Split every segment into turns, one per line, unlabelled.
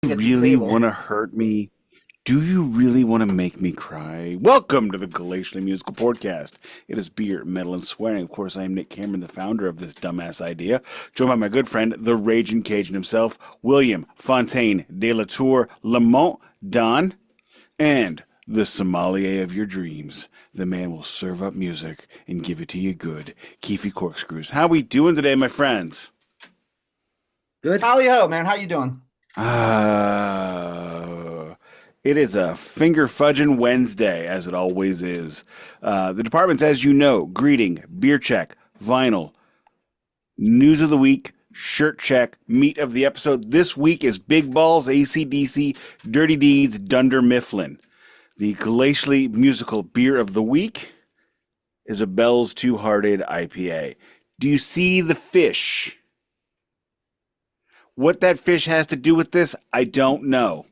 Really want to hurt me? Do you really want to make me cry? Welcome to the Glacially Musical Podcast. It is beer, metal, and swearing. Of course, I am Nick Cameron, the founder of this dumbass idea, joined by my good friend, the Raging Cajun himself, William Fontaine de la Tour Lamont Don, and the sommelier of your dreams. The man will serve up music and give it to you good. Keefy Corkscrews. How we doing today, my friends?
Good. Howdy ho, man. How you doing?
It is a finger fudging Wednesday, as it always is. The departments, as you know, greeting, beer check, vinyl, news of the week, shirt check, meat of the episode. This week is Big Balls, ACDC, Dirty Deeds, Dunder Mifflin. The Glacially musical beer of the week is a Bell's Two-Hearted IPA. Do you see the fish? What that fish has to do with this, I don't know.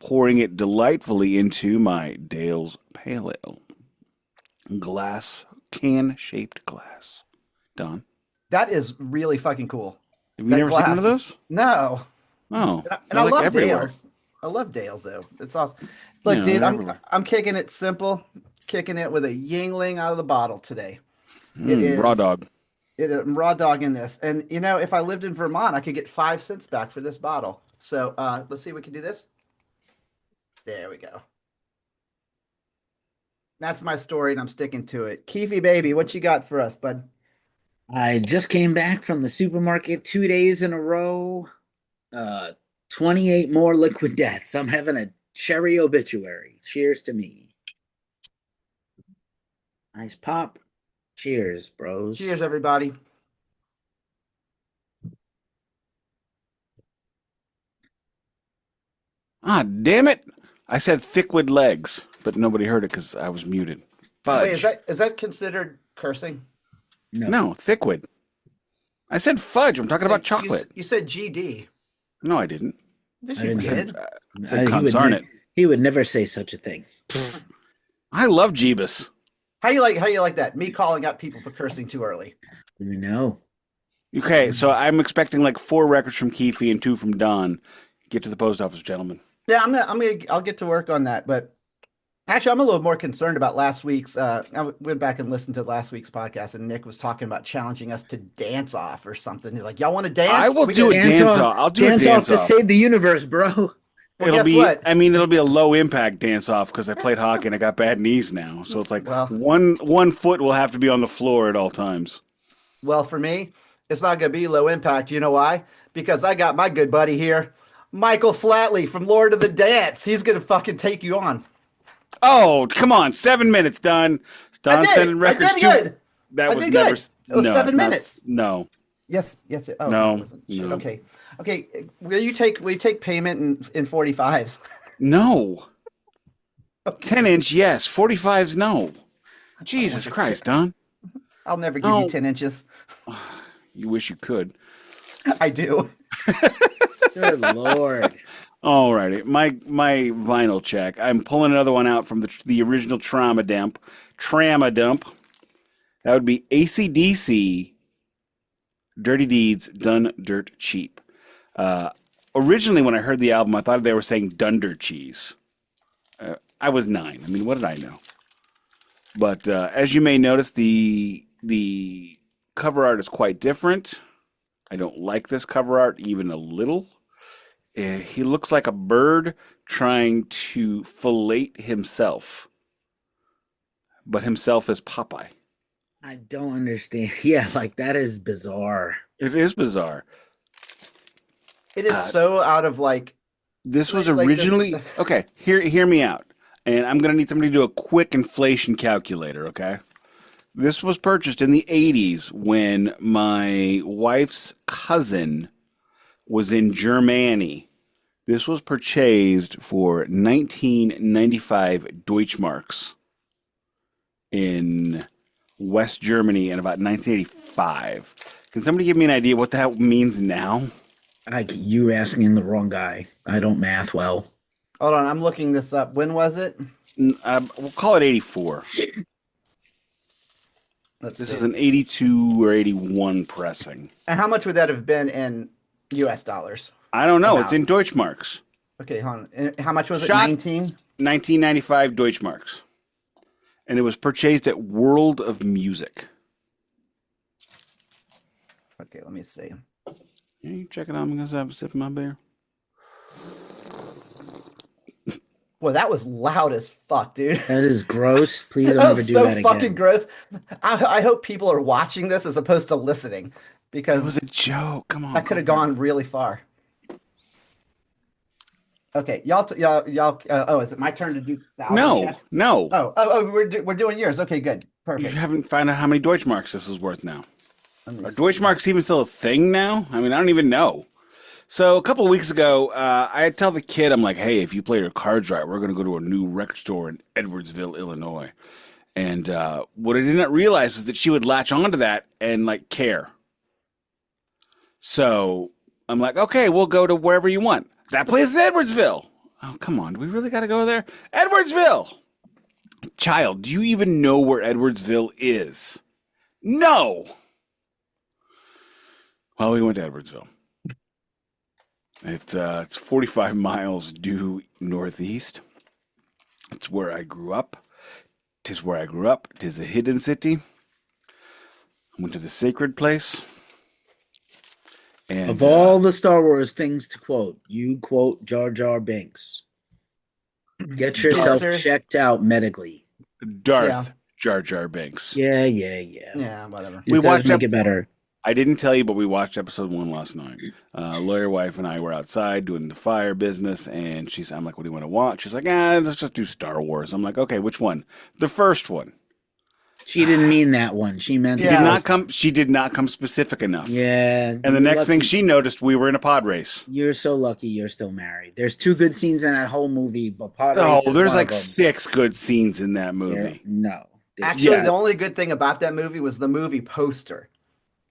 Pouring it delightfully into my Dale's Pale Ale. Glass, can-shaped glass. Don?
That is really fucking cool.
Have you never seen one of those?
No.
Oh.
And I love Dale's. I love Dale's, though. It's awesome. Look, dude, I'm kicking it simple. Kicking it with a Yuengling out of the bottle today. It is
raw dog.
Raw dog in this. And, you know, if I lived in Vermont, I could get 5 cents back for this bottle. So let's see if we can do this. There we go. That's my story, and I'm sticking to it. Keefy, baby, what you got for us, bud?
I just came back from the supermarket 2 days in a row. 28 more liquid deaths. I'm having a cherry obituary. Cheers to me. Nice pop. Cheers, bros.
Cheers, everybody.
Ah, damn it. I said thickwood legs, but nobody heard it because I was muted. Fudge.
Wait, is that considered cursing?
No, thickwood. I said fudge. I'm talking about chocolate.
You said GD.
No, I didn't.
Yes, you did.
I said consarnate.
He would never say such a thing.
I love Jeebus.
How you like that? Me calling out people for cursing too early.
No.
Okay, so I'm expecting like 4 records from Keefy and 2 from Don. Get to the post office, gentlemen.
Yeah, I'll get to work on that. But actually, I'm a little more concerned about last week's. I went back and listened to last week's podcast, and Nick was talking about challenging us to dance off or something. He's like, "Y'all want to dance?
I will do a dance off. I'll do a dance off
to save the universe, bro."
Well, it'll be what?
I mean, it'll be a low impact dance off because I played hockey and I got bad knees now. So it's like one foot will have to be on the floor at all times.
Well, for me, it's not going to be low impact. You know why? Because I got my good buddy here, Michael Flatley from Lord of the Dance. He's going to fucking take you on.
Oh, come on. 7 minutes, Don. Don sending records
too. Good.
That was never.
It was 7 minutes.
No.
Yes. Oh,
no.
Okay. Will you take payment in 45s?
No. Okay. 10-inch, yes. 45s, no. Jesus Christ, Don.
I'll never give you 10 inches.
You wish you could.
I do.
Good Lord.
All righty. My vinyl check. I'm pulling another one out from the original Trauma Dump. That would be ACDC, Dirty Deeds, Done Dirt Cheap. Originally, when I heard the album, I thought they were saying Dunder Cheese. I was 9. I mean, what did I know? But as you may notice, the cover art is quite different. I don't like this cover art even a little. He looks like a bird trying to fillet himself. But himself is Popeye.
I don't understand. Yeah, like that is bizarre.
It is bizarre.
It is so out of like.
This was originally okay. Hear me out, and I'm gonna need somebody to do a quick inflation calculator. Okay, this was purchased in the '80s when my wife's cousin was in Germany. This was purchased for 1995 Deutschmarks in West Germany in about 1985. Can somebody give me an idea what that means now?
You asking the wrong guy. I don't math well.
Hold on, I'm looking this up. When was it?
We'll call it 84. This is an 82 or 81 pressing.
And how much would that have been in U.S. dollars?
I don't know. It's
About.
in Deutschmarks.
Okay, hold on. And how much was it?
Shot-
19?
1995 Deutschmarks. And it was purchased at World of Music.
Okay, let me see.
Yeah, you check it out. I'm going to have a sip of my beer.
Well, that was loud as fuck, dude.
That is gross. Please don't
That
ever
was
do
so
that
fucking
again.
gross. I hope people are watching this as opposed to listening,
It
because
was a joke. Come on.
that could have
Colbert.
gone really far. Okay, y'all. Oh, is it my turn to do the album
No,
check?
no.
We're doing yours. Okay, good,
You
perfect.
haven't found out how many Deutschmarks this is worth now.
Let me
Are
see.
Deutschmarks even still a thing now? I mean, I don't even know. So a couple of weeks ago, I tell the kid, I'm like, hey, if you play your cards right, we're going to go to a new record store in Edwardsville, Illinois. And what I did not realize is that she would latch onto that and like care. So I'm like, okay, we'll go to wherever you want. That place is Edwardsville. Oh, come on. Do we really got to go there? Edwardsville! Child, do you even know where Edwardsville is? No! Well, we went to Edwardsville. It's 45 miles due northeast. It's where I grew up. 'Tis where I grew up. 'Tis a hidden city. I went to the sacred place. And
Of all the Star Wars things to quote, you quote Jar Jar Binks. Get yourself
Sure.
checked out medically.
Darth
Yeah.
Jar Jar Binks.
Yeah.
Yeah, whatever.
We
We
watched
make
up-
it better.
I didn't tell you, but we watched episode 1 last night. Lawyer wife and I were outside doing the fire business, and I'm like, what do you want to watch? She's like, let's just do Star Wars. I'm like, okay, which one? The first one.
She didn't mean that one. She meant
She
Yeah.
did not come. She did not come specific enough.
Yeah.
And the next thing
lucky-
she noticed, we were in a pod race.
You're so lucky you're still married. There's 2 good scenes in that whole movie, but Pod
Oh,
Race is
there's
one
like
of them.
6 good scenes in that movie.
No. There's-
Actually,
Yes.
the only good thing about that movie was the movie poster.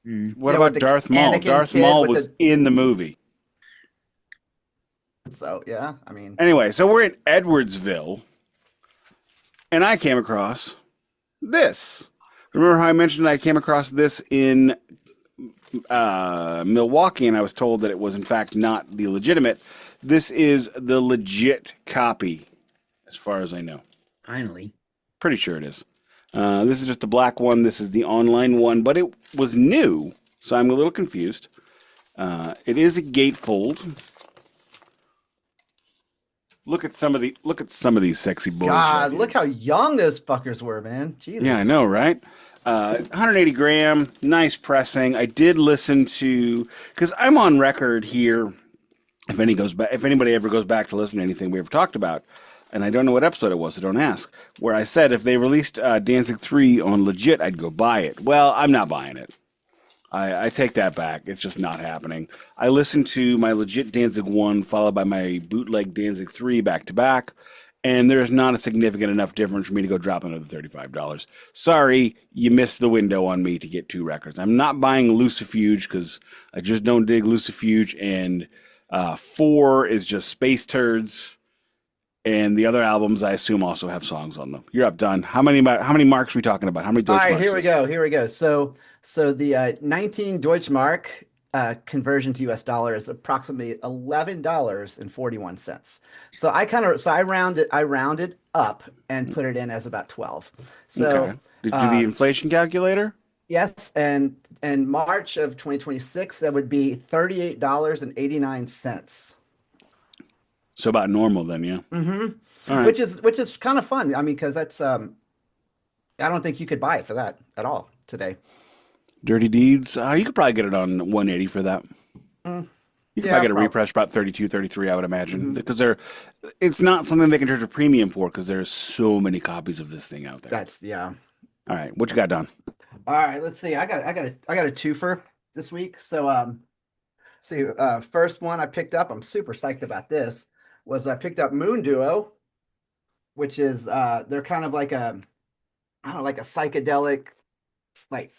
Mm.
What
Yeah,
about
with the
Darth Maul?
Anakin
Darth
kid
Maul
with
was
the-
in the movie.
So yeah, I mean,
Anyway, so we're in Edwardsville, and I came across this. Remember how I mentioned I came across this in Milwaukee, and I was told that it was in fact not the legitimate. This is the legit copy, as far as I know.
Finally.
Pretty sure it is. This is just the black one. This is the online one, but it was new, so I'm a little confused. It is a gatefold. Look at some of these sexy boys.
God,
right here.
look how young those fuckers were, man. Jesus.
Yeah, I know, right? 180 gram, nice pressing. I did listen to, because I'm on record here. If anybody ever goes back to listen to anything we ever talked about, and I don't know what episode it was, so don't ask, where I said if they released Danzig 3 on legit, I'd go buy it. Well, I'm not buying it. I take that back. It's just not happening. I listened to my legit Danzig 1 followed by my bootleg Danzig 3 back to back, and there's not a significant enough difference for me to go drop another $35. Sorry, you missed the window on me to get 2 records. I'm not buying Lucifuge because I just don't dig Lucifuge, and 4 is just space turds. And the other albums, I assume, also have songs on them. You're up, Don. How many marks are we talking about? How many
All
Deutschmarks?
right, here we go. Here we go. So the 19 Deutschmark conversion to US dollar is approximately $11.41. So I rounded up and put it in as about 12. So
Okay. Did you do the inflation calculator?
yes, and March of 2026 that would be $38.89.
So about normal then, yeah.
Mm-hmm.
All right.
Which is kind of fun. I mean, because that's I don't think you could buy it for that at all today.
Dirty Deeds, you could probably get it on 180 for that. You could
yeah,
probably get a
prob-
repress about 32, 33, I would imagine, because it's not something they can charge a premium for because there's so many copies of this thing out there.
That's yeah.
All right, what you got, Don?
All right, let's see. I got a twofer this week. So first one I picked up, I'm super psyched about this, was I picked up Moon Duo, which is they're kind of like a psychedelic, like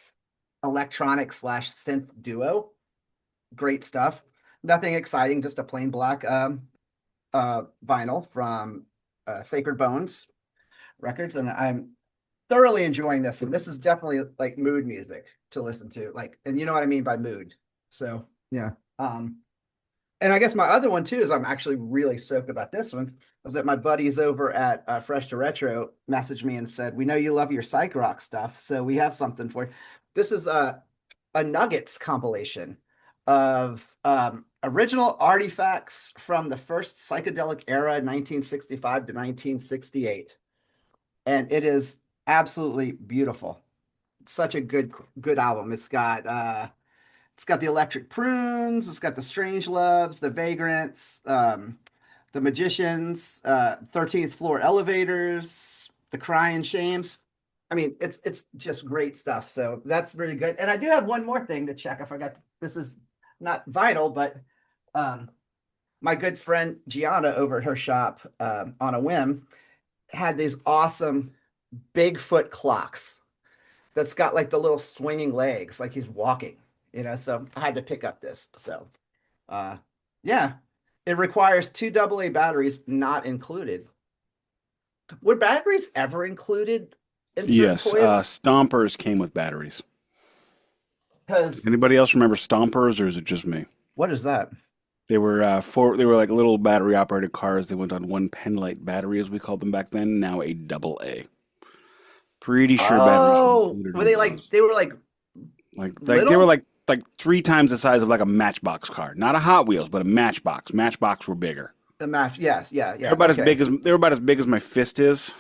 electronic / synth duo. Great stuff. Nothing exciting, just a plain black vinyl from Sacred Bones Records, and I'm thoroughly enjoying this one. This is definitely like mood music to listen to, like, and you know what I mean by mood. So yeah, And I guess my other one too is I'm actually really stoked about this one. Was that my buddies over at Fresh to Retro messaged me and said, "We know you love your psych rock stuff, so we have something for you." This is a Nuggets compilation of original artifacts from the first psychedelic era, 1965 to 1968, and it is absolutely beautiful. It's such a good album. It's got the Electric Prunes, it's got the Strange Loves, the Vagrants, the Magicians, 13th Floor Elevators, the Crying Shames. I mean, it's just great stuff. So that's really good. And I do have one more thing to check. I forgot. This is not vital, but my good friend Gianna over at her shop on a whim had these awesome Bigfoot clocks that's got like the little swinging legs, like he's walking, so I had to pick up this. So yeah, it requires 2 AA batteries, not included. Were batteries ever included in certain
Yes,
toys?
Stompers came with batteries.
Because
Anybody else remember Stompers, or is it just me?
what is that?
They were they were like little battery operated cars. They went on one penlight battery, as we called them back then. Now a double A. Pretty sure batteries were
Oh,
included
were
in
they like
those.
they were like
Like they were
little?
like 3 times the size of like a Matchbox car. Not a Hot Wheels, but a Matchbox. Matchbox were bigger.
The match? Yes, yeah,
They're
yeah.
about as
Okay.
big as they were about as big as my fist is.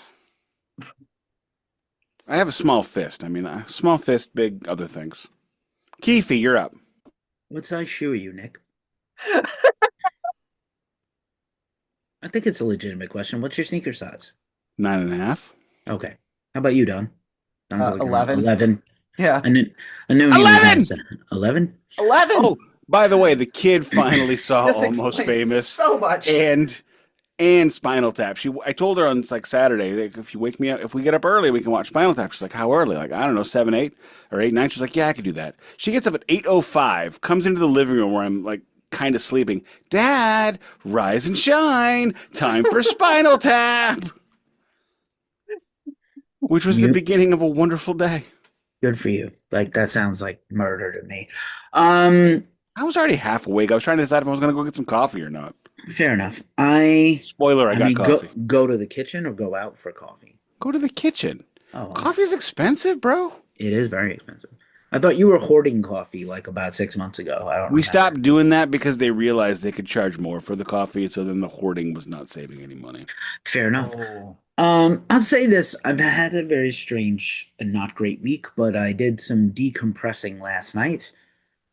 I have a small fist. I mean, a small fist, big other things. Keefy, you're up.
What size shoe are you, Nick? I think it's a legitimate question. What's your sneaker size?
9.5.
Okay. How about you, Don? Don's looking around.
11.
11.
Yeah.
I knew he was
11!
past 11.
11.
Oh, by the way, the kid finally saw
This
Almost
explains
Famous
so much.
and Spinal Tap. I told her on like Saturday, like, if you wake me up, if we get up early, we can watch Spinal Tap. She's like, how early? Like, I don't know, 7, 8, or 8, 9. She's like, yeah, I could do that. She gets up at 8:05, comes into the living room where I'm like kind of sleeping. Dad, rise and shine. Time for Spinal Tap. Which was the
You-
beginning of a wonderful day.
Good for you. Like, that sounds like murder to me.
I was already half awake. I was trying to decide if I was going to go get some coffee or not.
Fair enough. I
Spoiler, I got
mean,
coffee.
go to the kitchen or go out for coffee.
Go to the kitchen.
Oh, wow.
Coffee's expensive, bro.
It is very expensive. I thought you were hoarding coffee like about 6 months ago. I don't
We
remember.
stopped doing that because they realized they could charge more for the coffee, so then the hoarding was not saving any money.
Fair enough.
Oh.
I'll say this. I've had a very strange and not great week, but I did some decompressing last night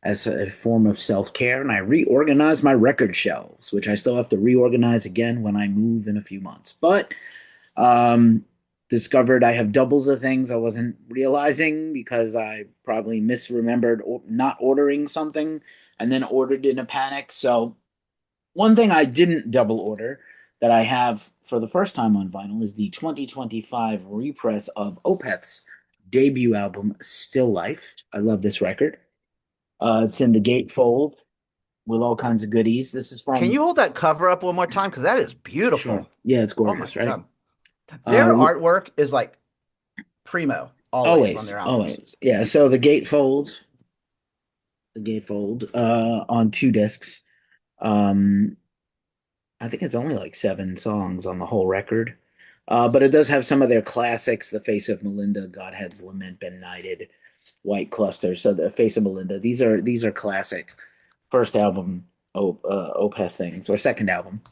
as a form of self-care, and I reorganized my record shelves, which I still have to reorganize again when I move in a few months. But discovered I have doubles of things I wasn't realizing because I probably misremembered not ordering something and then ordered in a panic. So one thing I didn't double order that I have for the first time on vinyl is the 2025 repress of Opeth's debut album, Still Life. I love this record. It's in the gatefold with all kinds of goodies. This is from...
Can you hold that cover up one more time? Because that is beautiful.
Sure. Yeah, it's
Oh my
gorgeous, right?
God. Their
we-
artwork is like primo always on their albums.
Always. Yeah, so the gatefold on 2 discs. I think it's only like 7 songs on the whole record. But it does have some of their classics, The Face of Melinda, Godhead's Lament, Benighted, White Cluster. So The Face of Melinda, these are classic first album Opeth things, or second album.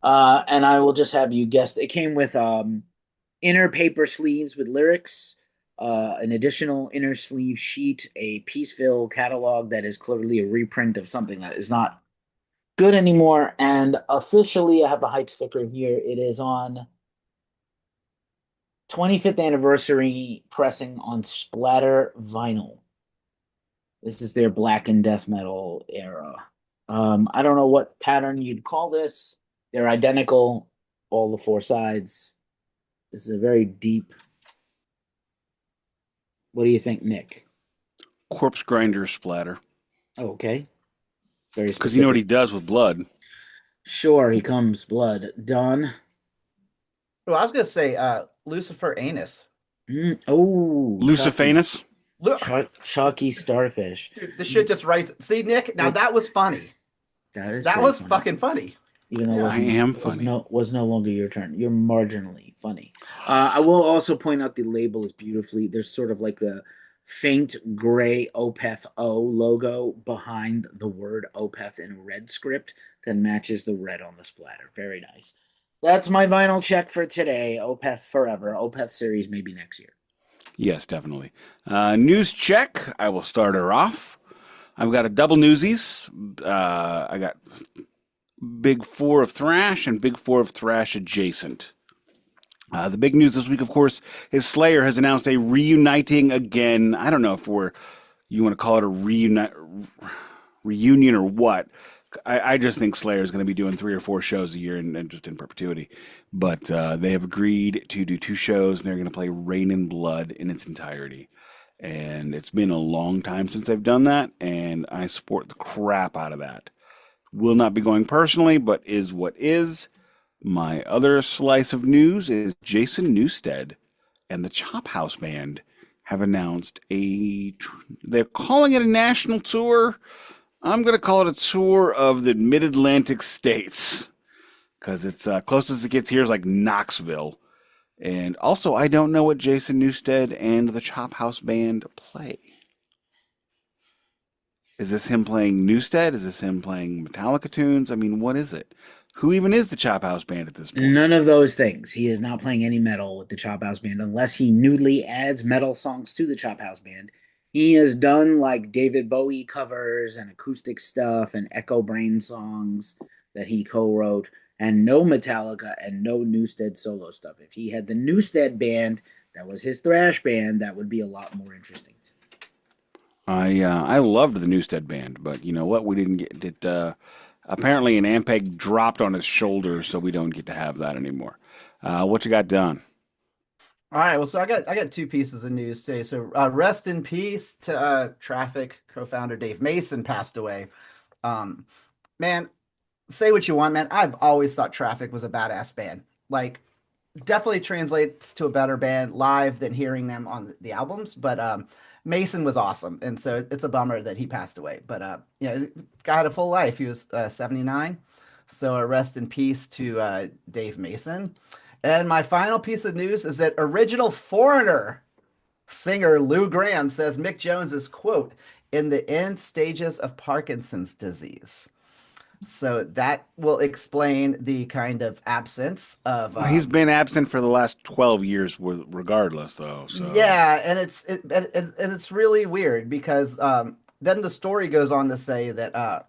And I will just have you guess. It came with inner paper sleeves with lyrics, an additional inner sleeve sheet, a Peaceville catalog that is clearly a reprint of something that is not good anymore. And officially, I have the hype sticker here. It is on 25th anniversary pressing on Splatter vinyl. This is their black and death metal era. I don't know what pattern you'd call this. They're identical, all the 4 sides. This is a very deep. What do you think, Nick?
Corpse grinder splatter.
Oh, okay. Very specific.
Because you know what he does with blood.
Sure, he comes blood. Don?
Well, I was gonna say Lucifer Anus.
Lucifanus?
Look,
Chalky starfish.
dude, this shit just writes. See, Nick, now that was funny.
That
That
pretty
was
funny.
fucking funny.
Even though
Yeah.
I am funny.
was no longer your turn. You're marginally funny. I will also point out the label is beautifully. There's sort of like the faint gray Opeth O logo behind the word Opeth in red script that matches the red on the splatter. Very nice. That's my vinyl check for today. Opeth forever. Opeth series maybe next year.
Yes, definitely. News check. I will start her off. I've got a double newsies. I got Big Four of Thrash and Big Four of Thrash adjacent. The big news this week, of course, is Slayer has announced a reuniting again. I don't know if you want to call it a reunion or what. I just think Slayer is going to be doing 3 or 4 shows a year and just in perpetuity. But they have agreed to do 2 shows, and they're going to play Rain and Blood in its entirety. And it's been a long time since they've done that, and I support the crap out of that. Will not be going personally, but is what is. My other slice of news is Jason Newsted and the Chophouse Band have announced they're calling it a national tour. I'm going to call it a tour of the mid-Atlantic states because it's closest it gets here is like Knoxville. And also, I don't know what Jason Newsted and the Chophouse Band play. Is this him playing Newsted? Is this him playing Metallica tunes? I mean, what is it? Who even is the Chophouse Band at this point?
None of those things. He is not playing any metal with the Chophouse Band unless he newly adds metal songs to the Chophouse Band. He has done like David Bowie covers and acoustic stuff and Echo Brain songs that he co-wrote, and no Metallica and no Newsted solo stuff. If he had the Newsted band, that was his thrash band, that would be a lot more interesting.
I loved the Newsted band, but you know what? We didn't get it. Apparently, an Ampeg dropped on his shoulder, so we don't get to have that anymore. What you got done?
All right, well, so I got 2 pieces of news today. So rest in peace to Traffic co-founder Dave Mason passed away. Man, say what you want, man. I've always thought Traffic was a badass band. Like, definitely translates to a better band live than hearing them on the albums. But Mason was awesome, and so it's a bummer that he passed away. But guy had a full life. He was 79, so rest in peace to Dave Mason. And my final piece of news is that original Foreigner singer Lou Gramm says Mick Jones is, quote, in the end stages of Parkinson's disease. So that will explain the kind of absence of.
Well, he's been absent for the last 12 years, regardless, though. So.
Yeah, and it's really weird because then the story goes on to say that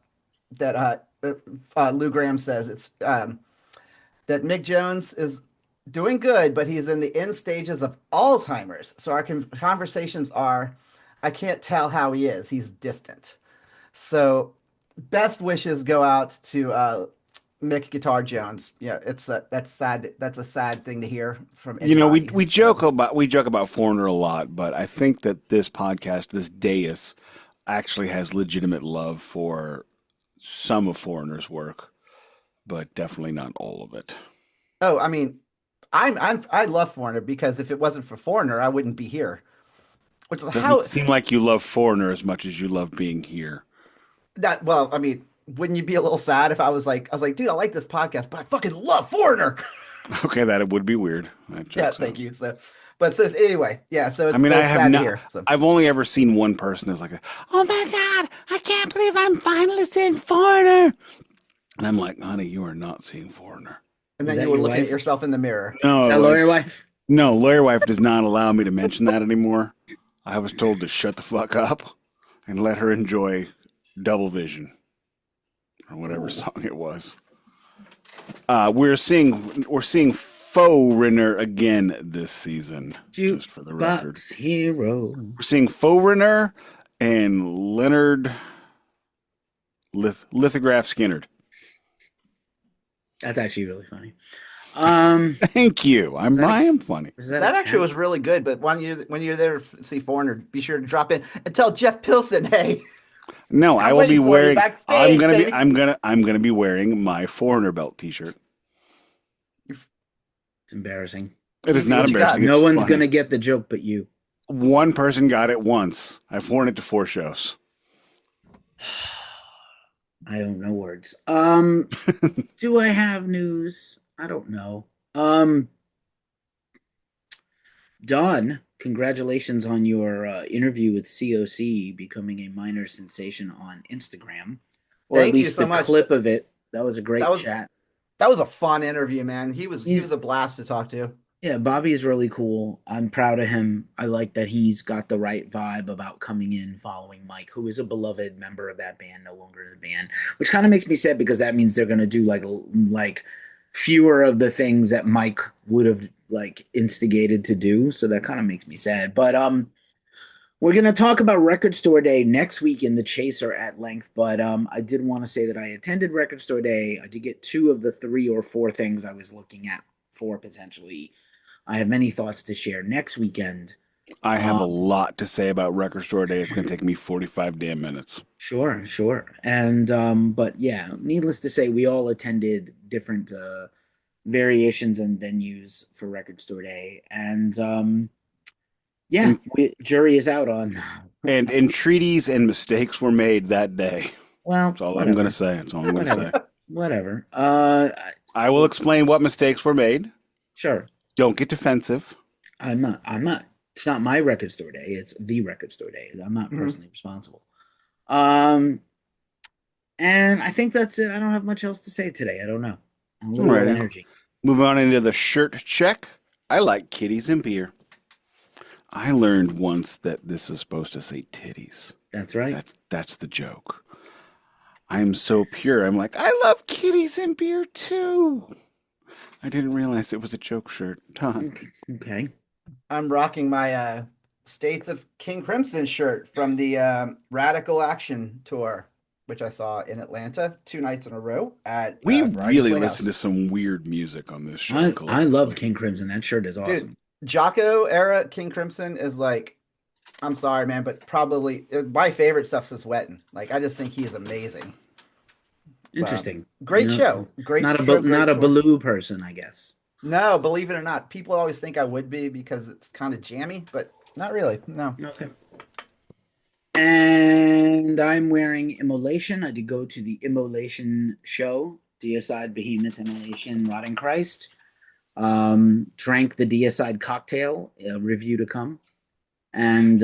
Lou Gramm says it's that Mick Jones is doing good, but he's in the end stages of Alzheimer's. So our conversations are, I can't tell how he is. He's distant. So best wishes go out to Mick Guitar Jones. Yeah, that's sad. That's a sad thing to hear from anybody.
You know, we joke about Foreigner a lot, but I think that this podcast, this dais, actually has legitimate love for some of Foreigner's work, but definitely not all of it.
Oh, I mean, I love Foreigner because if it wasn't for Foreigner, I wouldn't be here. Which is
Doesn't seem like you love Foreigner as much as you love being here.
Well, I mean, wouldn't you be a little sad if I was like, dude, I like this podcast, but I fucking love Foreigner.
Okay, that would be weird.
Yeah, thank you. So anyway, yeah. So it's,
I mean, I have not.
Hear, so.
I've only ever seen one person that's like, "Oh my god, I can't believe I'm finally seeing Foreigner," and I'm like, "Honey, you are not seeing Foreigner."
And then you were looking at yourself in the mirror.
No,
is that Lawyer Wife?
No, Lawyer Wife does not allow me to mention that anymore. I was told to shut the fuck up and let her enjoy Double Vision or whatever song it was. We're seeing Foreigner again this season. Just for the record,
Hero.
we're seeing Foreigner and Leonard Lithograph Skinnerd.
That's actually really funny.
Thank you. I am funny.
That actually was really good. But when you're there to see Foreigner, be sure to drop in and tell Jeff Pilson, hey.
No, I will be wearing.
Backstage,
I'm gonna be wearing my Foreigner belt T-shirt.
It's embarrassing.
It is not embarrassing.
No one's
funny.
gonna get the joke but you.
One person got it once. I've worn it to 4 shows.
I don't know words. Do I have news? I don't know. Don, congratulations on your interview with COC becoming a minor sensation on Instagram, or at
Thank you
least
so
the
much.
clip of it. That was a
That
great
was
chat.
that was a fun interview, man. He was
He's
a blast to talk to.
Yeah, Bobby is really cool. I'm proud of him. I like that he's got the right vibe about coming in following Mike, who is a beloved member of that band, no longer in the band, which kind of makes me sad because that means they're going to do like fewer of the things that Mike would have like instigated to do. So that kind of makes me sad. But we're going to talk about Record Store Day next week in the Chaser at length, but I did want to say that I attended Record Store Day. I did get two of the three or four things I was looking at for potentially. I have many thoughts to share next weekend.
I have a lot to say about Record Store Day. It's going to take me 45 damn minutes.
Sure. And but yeah, needless to say, we all attended different variations and venues for Record Store Day. And yeah, jury is out on
And entreaties and mistakes were made that day.
well,
That's all I'm
whatever.
going to say. That's all I'm going to say.
Whatever.
I will explain what mistakes were made.
Sure.
Don't get defensive.
I'm not. It's not my Record Store Day. It's the Record Store Day. I'm not personally responsible. And I think that's it. I don't have much else to say today. I don't know. A little low
Alrighty.
energy.
Moving on into the shirt check. I like kitties and beer. I learned once that this is supposed to say titties.
That's right.
That's the joke. I'm so pure. I'm like, I love kitties and beer too. I didn't realize it was a joke shirt. Don.
Okay.
I'm rocking my States of King Crimson shirt from the Radical Action tour, which I saw in Atlanta 2 nights in a row at
We
Variety
really
Playhouse.
listen to some weird music on this show.
I love
collectively.
King Crimson. That shirt is awesome.
Dude, Jocko era King Crimson is like, I'm sorry, man, but probably my favorite stuff's is Wettin'. Like, I just think he's amazing.
Interesting.
Great
You know,
show. Great
Not a
show,
not a
great tour.
Baloo person, I guess.
No, believe it or not, people always think I would be because it's kind of jammy, but not really. No.
Okay. And I'm wearing Imolation. I did go to the Imolation show. Deicide, Behemoth, Imolation, Rotting Christ. Drank the Deicide cocktail. Review to come. And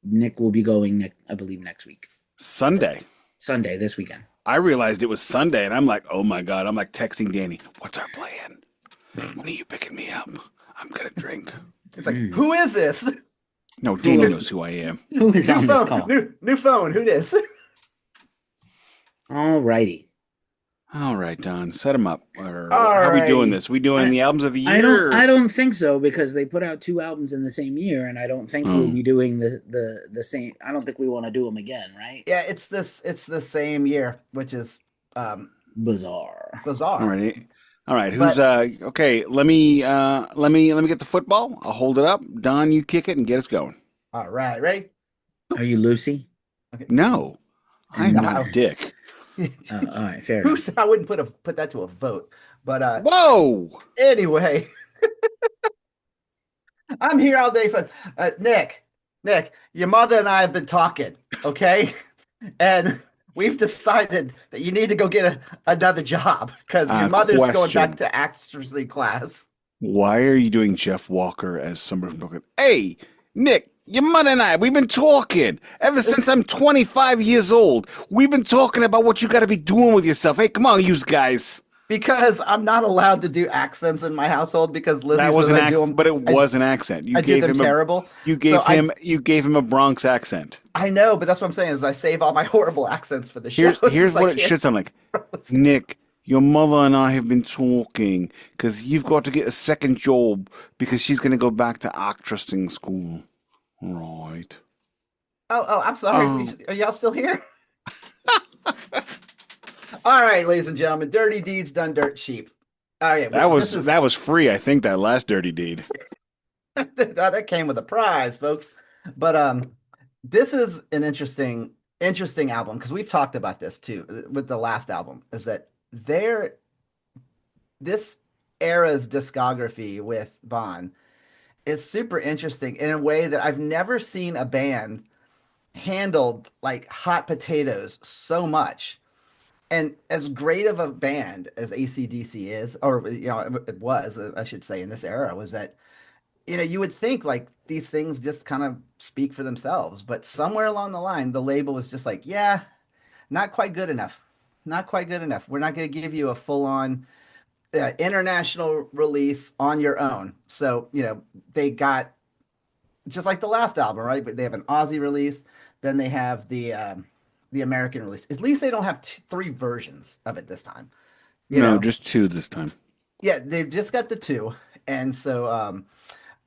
Nick will be going, I believe, next week.
Sunday.
Sunday, this weekend.
I realized it was Sunday, and I'm like, oh my God. I'm like texting Danny, what's our plan? When are you picking me up? I'm going to drink.
It's like, who is this?
No, Danny knows who I am.
Who is on this call?
New phone. Who this?
All righty.
All right, Don, set him up. Or how are we doing this? We doing the albums of the year?
I don't think so because they put out 2 albums in the same year, and I don't think we'll be doing the same. I don't think we want to do them again, right?
Yeah, it's the same year, which is
Bizarre.
All right. Who's okay? Let me get the football. I'll hold it up. Don, you kick it and get us going.
all right. Ready?
Are you Lucy?
No, I'm not a dick.
All right, fair enough.
I wouldn't put that to a vote, but
Whoa!
anyway, I'm here all day for Nick. Your mother and I have been talking, okay, and we've decided that you need to go get another job because your mother's going back to actressy class.
Why are you doing Jeff Walker as somebody from Brooklyn? Hey, Nick, your mother and I, we've been talking ever since I'm 25 years old. We've been talking about what you got to be doing with yourself. Hey, come on, you guys.
Because I'm not allowed to do accents in my household because Lizzie
That was
says
an
I do
accent,
them,
but it was an accent. You
I do them terrible.
You gave him a Bronx accent.
I know, but that's what I'm saying is I save all my horrible accents for the show.
Here's what it should sound like. Nick, your mother and I have been talking because you've got to get a second job because she's going to go back to actressing school. Right.
Oh, I'm sorry. Are y'all still here? All right, ladies and gentlemen, dirty deeds done dirt cheap. All right,
that was free. I think that last dirty deed.
that came with a prize, folks. But this is an interesting album because we've talked about this too with the last album. Is that this era's discography with Bon is super interesting in a way that I've never seen a band handled like hot potatoes so much. And as great of a band as ACDC is, or it was, I should say, in this era, was that you would think like these things just kind of speak for themselves, but somewhere along the line, the label was just like, yeah, not quite good enough, not quite good enough. We're not going to give you a full-on international release on your own. So they got just like the last album, right? But they have an Aussie release, then they have the American release. At least they don't have three versions of it this time. You
No,
know,
just two this time.
yeah, they've just got the two, and so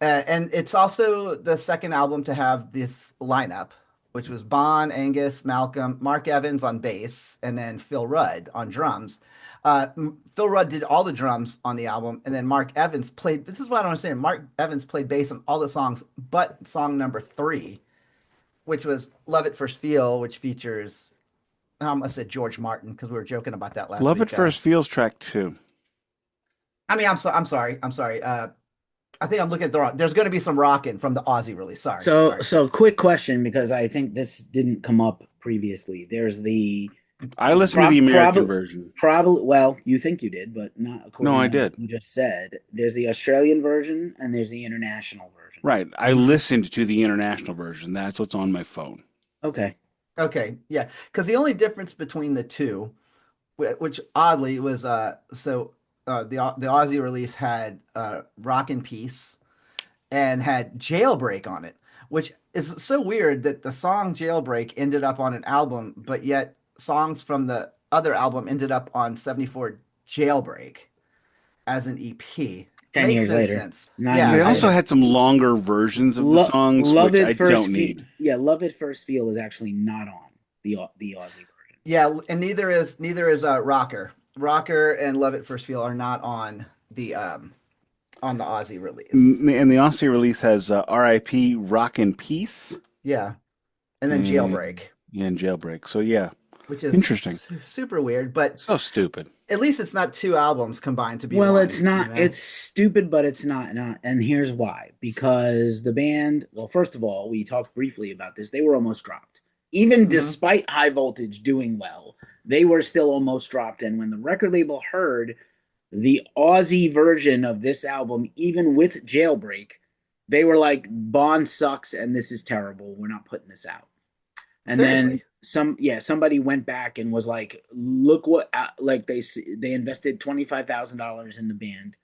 and it's also the second album to have this lineup, which was Bon, Angus, Malcolm, Mark Evans on bass, and then Phil Rudd on drums. Phil Rudd did all the drums on the album, and then Mark Evans played. This is what I don't understand. Mark Evans played bass on all the songs, but song number 3, which was "Love at First Feel," which features. I almost said George Martin because we were joking about that last
Love
week.
at First Feels track 2.
I mean, I'm sorry. I'm sorry. I think I'm looking at the wrong. There's going to be some rocking from the Aussie release. Sorry.
So quick question, because I think this didn't come up previously. There's the
I listened to the American version.
Probably, well, you think you did, but not according
No, I
to
did.
what you just said. There's the Australian version and there's the international version.
Right. I listened to the international version. That's what's on my phone.
Okay.
Okay. Yeah. Because the only difference between the two, which oddly was the Aussie release had Rock in Peace and had Jailbreak on it, which is so weird that the song Jailbreak ended up on an album, but yet songs from the other album ended up on 74 Jailbreak as an EP.
10
Makes
years
no
sense.
sense.
Yeah,
They also had some longer versions of the songs, which I don't need.
Yeah, Love at First Feel is actually not on the Aussie version.
Yeah, and neither is Rocker. Rocker and Love at First Feel are not on the Aussie release.
And the Aussie release has R.I.P. Rock in Peace.
Yeah, and then Jailbreak.
Yeah, and Jailbreak. So yeah,
which is
interesting.
Super weird, but
so stupid.
At least it's not two albums combined to be
well,
one.
It's not. It's stupid, but it's not. And here's why: because the band. Well, first of all, we talked briefly about this. They were almost dropped, even despite High Voltage doing well. They were still almost dropped. And when the record label heard the Aussie version of this album, even with Jailbreak, they were like, Bond sucks and this is terrible. We're not putting this out. And
Seriously?
then somebody went back and was like, look what, like they invested $25,000 in the band.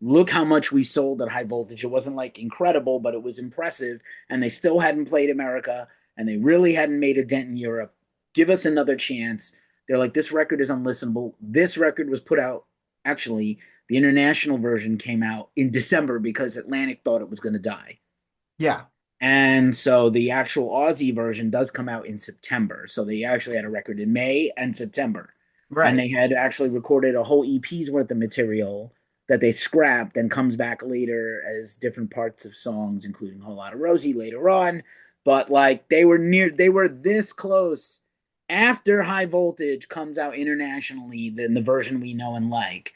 Look how much we sold at High Voltage. It wasn't like incredible, but it was impressive. And they still hadn't played America and they really hadn't made a dent in Europe. Give us another chance. They're like, this record is unlistenable. This record was put out. Actually, the international version came out in December because Atlantic thought it was going to die.
Yeah.
And so the actual Aussie version does come out in September. So they actually had a record in May and September.
Right.
And they had actually recorded a whole EP's worth of material that they scrapped and comes back later as different parts of songs, including a whole lot of Rosie later on. But like they were this close. After High Voltage comes out internationally, then the version we know and like,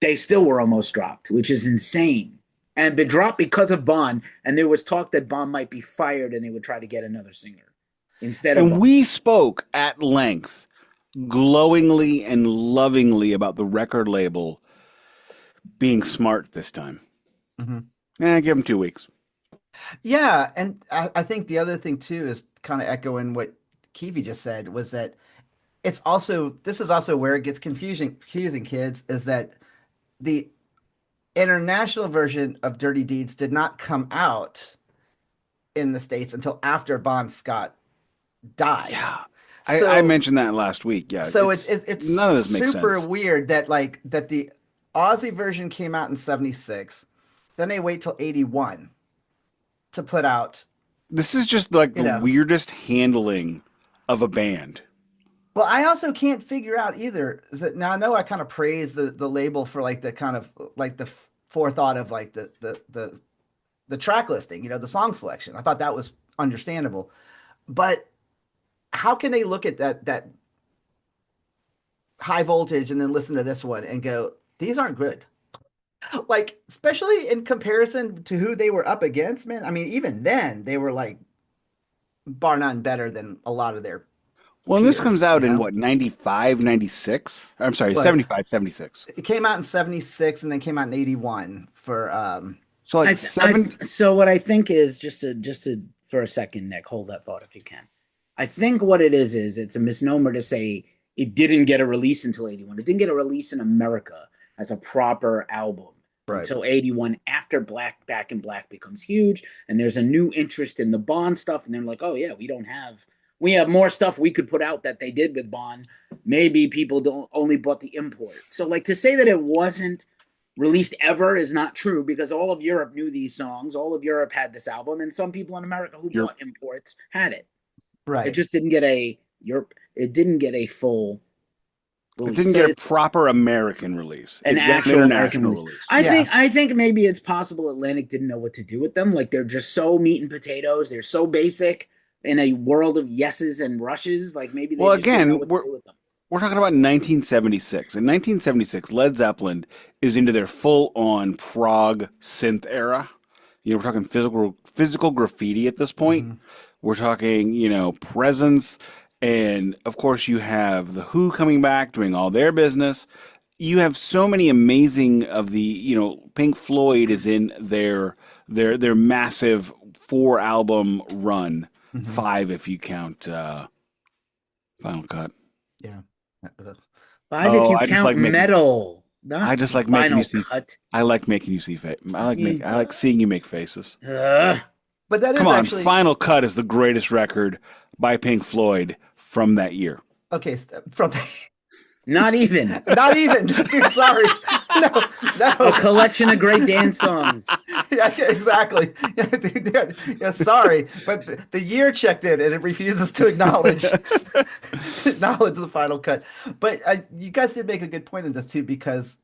they still were almost dropped, which is insane. And been dropped because of Bond, and there was talk that Bond might be fired and they would try to get another singer instead of.
And we spoke at length, glowingly and lovingly about the record label being smart this time. Give them 2 weeks.
Yeah, and I think the other thing too is kind of echoing what Keefy just said was that this is also where it gets confusing, kids, is that the international version of Dirty Deeds did not come out in the States until after Bon Scott died.
Yeah. I mentioned that last week. Yeah.
So it's
none of this makes
super
sense.
weird that the Aussie version came out in 76, then they wait till 81 to put out.
This is just like the weirdest handling of a band.
Well, I also can't figure out either. Is that now? I know I kind of praise the label for like the kind of like the forethought of like the track listing, the song selection. I thought that was understandable, but how can they look at that High Voltage and then listen to this one and go, these aren't good? Like, especially in comparison to who they were up against, man. I mean, even then they were like bar none better than a lot of their
Well, and this comes
peers,
out
you
in
know?
what, 95, 96? I'm sorry,
But
75, 76.
it came out in 76 and then came out in 81 for
So like seven.
So what I think is just to for a second, Nick, hold that thought if you can. I think what it is it's a misnomer to say it didn't get a release until 81. It didn't get a release in America as a proper album
Right.
until 81 after Back in Black becomes huge and there's a new interest in the Bond stuff and they're like, oh yeah, we have more stuff we could put out that they did with Bond. Maybe people don't only bought the import. So like to say that it wasn't released ever is not true because all of Europe knew these songs. All of Europe had this album, and some people in America who bought imports had it.
right.
It just didn't get a Europe. It didn't get a full release.
It didn't
So
get
it's
a proper American release.
an
It got an
actual American release.
Yeah.
I think maybe it's possible Atlantic didn't know what to do with them. Like they're just so meat and potatoes. They're so basic in a world of yeses and rushes. Like maybe they
Well,
just didn't know
again,
what to do with them.
We're talking about 1976. In 1976, Led Zeppelin is into their full-on prog synth era. You know, we're talking physical graffiti at this point.
Mm-hmm.
We're talking, Presence, and of course you have the Who coming back doing all their business. You have so many amazing of the, Pink Floyd is in their massive 4-album run,
Mhm.
5 if you count Final Cut.
Yeah. That's-
Five
Oh,
if you
I just
count
like making-
metal. Not
I just like making
Final
you see.
Cut.
I like making you see face. I like seeing you make faces.
Ugh.
But that is
Come on,
actually
Final Cut is the greatest record by Pink Floyd from that year.
okay. From
Not even.
not even. Dude, sorry. No.
A collection of great dance songs.
Yeah, exactly. Yeah, dude, yeah, sorry, but the year checked in and it refuses to acknowledge the final cut. But you guys did make a good point in this too, because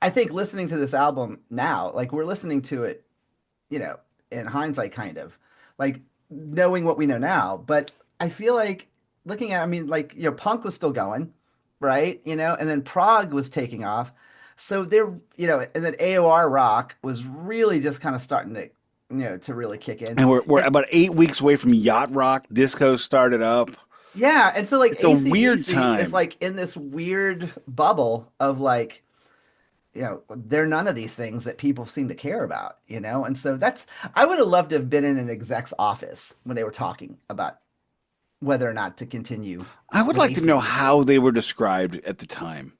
I think listening to this album now, like we're listening to it, in hindsight, kind of like knowing what we know now. But I feel like looking at, I mean, like punk was still going, right? And then prog was taking off. So there, and then AOR rock was really just kind of starting to, to really kick in.
And we're about 8 weeks away from yacht rock. Disco started up.
Yeah, and so like
It's a weird
AC/DC
time.
is like in this weird bubble of like, they're none of these things that people seem to care about, and so I would have loved to have been in an exec's office when they were talking about whether or not to continue.
I would like to know how they were described at the time.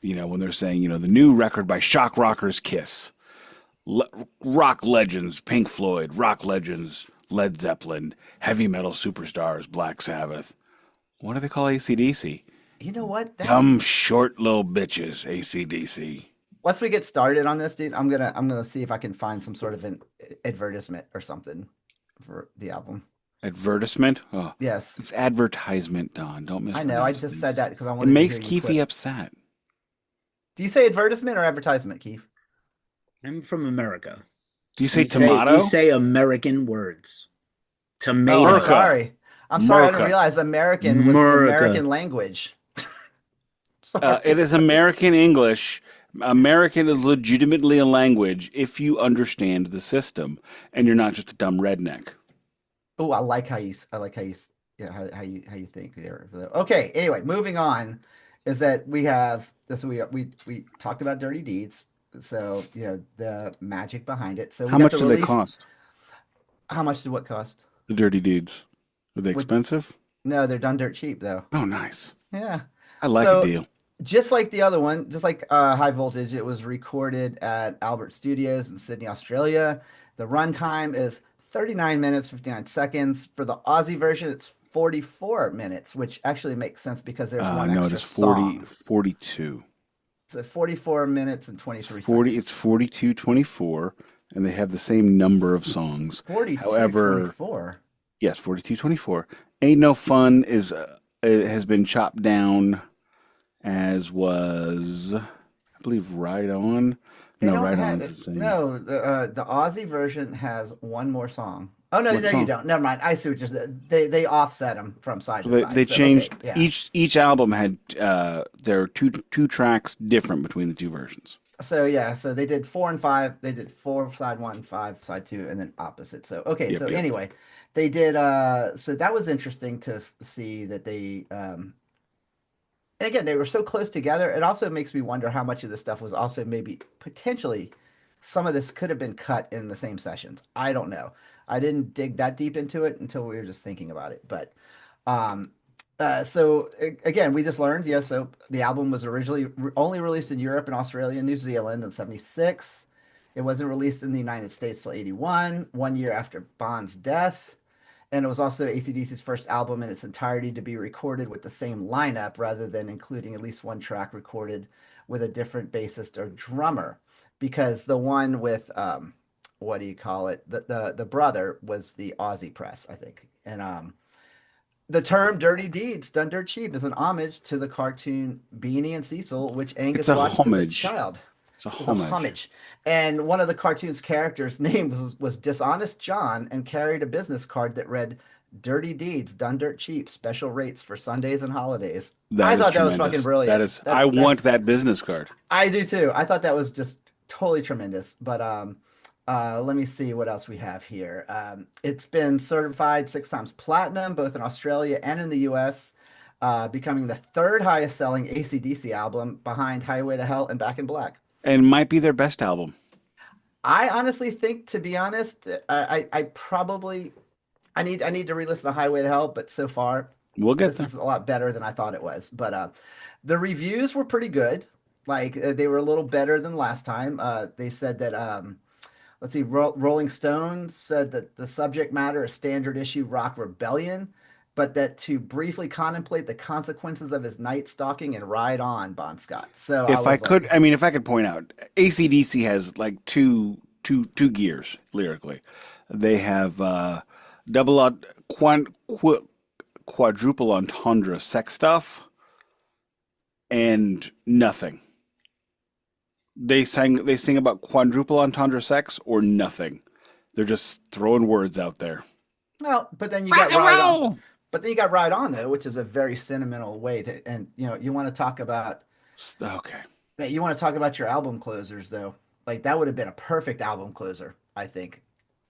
When they're saying, the new record by shock rockers Kiss, rock legends Pink Floyd, rock legends Led Zeppelin, heavy metal superstars Black Sabbath. What do they call ACDC?
You know what?
Dumb short little bitches ACDC.
Once we get started on this, dude, I'm gonna see if I can find some sort of an advertisement or something for the album.
Advertisement? Oh,
Yes,
it's advertisement, Don. Don't miss.
I know. I just said that because I
It
wanted
makes
to hear you
Keefy
quip.
upset.
Do you say advertisement or advertisement, Keith?
I'm from America.
Do you say
We
tomato?
we say American words.
Oh,
Tomato.
I'm sorry. I'm sorry. I didn't
Merca.
realize American was the
America.
American language. Sorry.
It is American English. American is legitimately a language if you understand the system and you're not just a dumb redneck.
Oh, I like how you yeah, how you think there. Okay, anyway, moving on is that we have this we talked about Dirty Deeds. So, the magic behind it. So we
How
got
much
the
do they
release-
cost?
How much did what cost?
The Dirty Deeds. Are they
What-
expensive?
No, they're done dirt cheap though.
Oh, nice.
Yeah.
I like
So-
a deal.
Just like the other one, just like High Voltage, it was recorded at Albert Studios in Sydney, Australia. The runtime is 39 minutes, 59 seconds. For the Aussie version, it's 44 minutes, which actually makes sense because there's one
No,
extra
it's 40,
song.
42.
So 44 minutes and 23
It's 42:24, and they have the same number of songs.
seconds. 42,
However-
24.
Yes, 42:24. Ain't No Fun is it has been chopped down, as was, I believe, Right On.
They
No,
don't
Right
have-
On is the same.
No, the Aussie version has one more song. Oh no,
What
no,
song?
you don't. Never mind. I see what you're saying. They offset them from side
So
to
they,
side.
they
So,
changed
okay, yeah.
each album had there are two tracks different between the two versions.
So yeah, so they did 4 and 5. They did 4 side 1, 5 side 2, and then opposite. So okay,
Yep,
so
yep.
anyway, they did so that was interesting to see that they and again, they were so close together. It also makes me wonder how much of this stuff was also maybe potentially some of this could have been cut in the same sessions. I don't know. I didn't dig that deep into it until we were just thinking about it. But um, again, we just learned, yeah, so the album was originally only released in Europe and Australia and New Zealand in 76. It wasn't released in the United States till 81, 1 year after Bond's death. And it was also AC/DC's first album in its entirety to be recorded with the same lineup rather than including at least one track recorded with a different bassist or drummer. Because the one with what do you call it? The brother was the Aussie press, I think. And the term "dirty deeds done dirt cheap" is an homage to the cartoon Beanie and Cecil, which
It's
Angus
a
watched as a
homage.
child.
It's a
It's a
homage.
homage. And one of the cartoon's characters' name was Dishonest John and carried a business card that read, "Dirty deeds done dirt cheap, special rates for Sundays and holidays." I
That is
thought that was fucking
tremendous. That
brilliant.
is, I want
That's
that business card.
I do too. I thought that was just totally tremendous. But let me see what else we have here. It's been certified 6 times platinum, both in Australia and in the US, becoming the third highest selling AC/DC album behind Highway to Hell and Back in Black.
And might be their best album.
I honestly think, to be honest, I probably I need to re-listen to Highway to Hell, but so far
We'll get
this
there.
is a lot better than I thought it was. But the reviews were pretty good. Like they were a little better than last time. They said that let's see, Rolling Stones said that the subject matter is standard issue rock rebellion, but that to briefly contemplate the consequences of his night stalking and ride on, Bon Scott. So I
If I
was like,
could, I mean, if I could point out, AC/DC has like two gears lyrically. They have double quadruple entendre sex stuff and nothing. They sing about quadruple entendre sex or nothing. They're just throwing words out there.
well, but then you
Rock
got
and
Ride On.
roll.
But then you got Ride On though, which is a very sentimental way to, and you want to talk about,
Okay.
you want to talk about your album closers though. Like that would have been a perfect album closer, I think.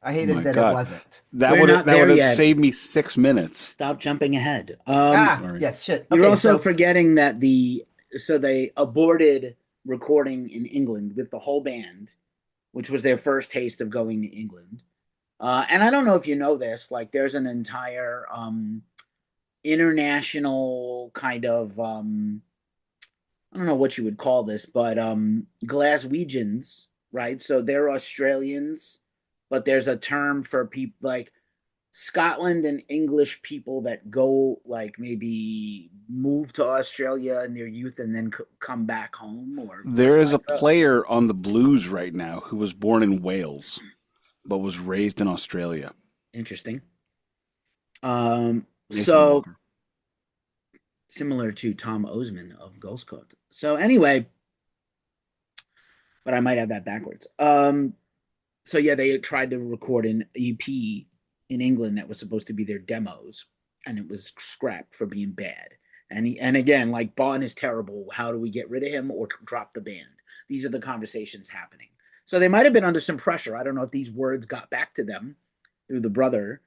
I
Oh
hated
my
that it
God.
wasn't.
We're not
That would
there
have
yet.
saved me 6 minutes.
Stop jumping ahead.
Sorry.
Yes, shit.
You're
Okay,
also
so
forgetting that they aborted recording in England with the whole band, which was their first taste of going to England. And I don't know if you know this, like there's an entire international kind of I don't know what you would call this, but Glaswegians, right? So they're Australians, but there's a term for people like Scotland and English people that go like maybe move to Australia in their youth and then come back home or
There is a
vice versa.
player on the Blues right now who was born in Wales but was raised in Australia.
Interesting.
Nathan
So
Walker.
similar to Tom Osman of Ghost Code. So anyway, but I might have that backwards. So yeah, they tried to record an EP in England that was supposed to be their demos, and it was scrapped for being bad. And again, like Bond is terrible. How do we get rid of him or drop the band? These are the conversations happening. So they might have been under some pressure. I don't know if these words got back to them through the brother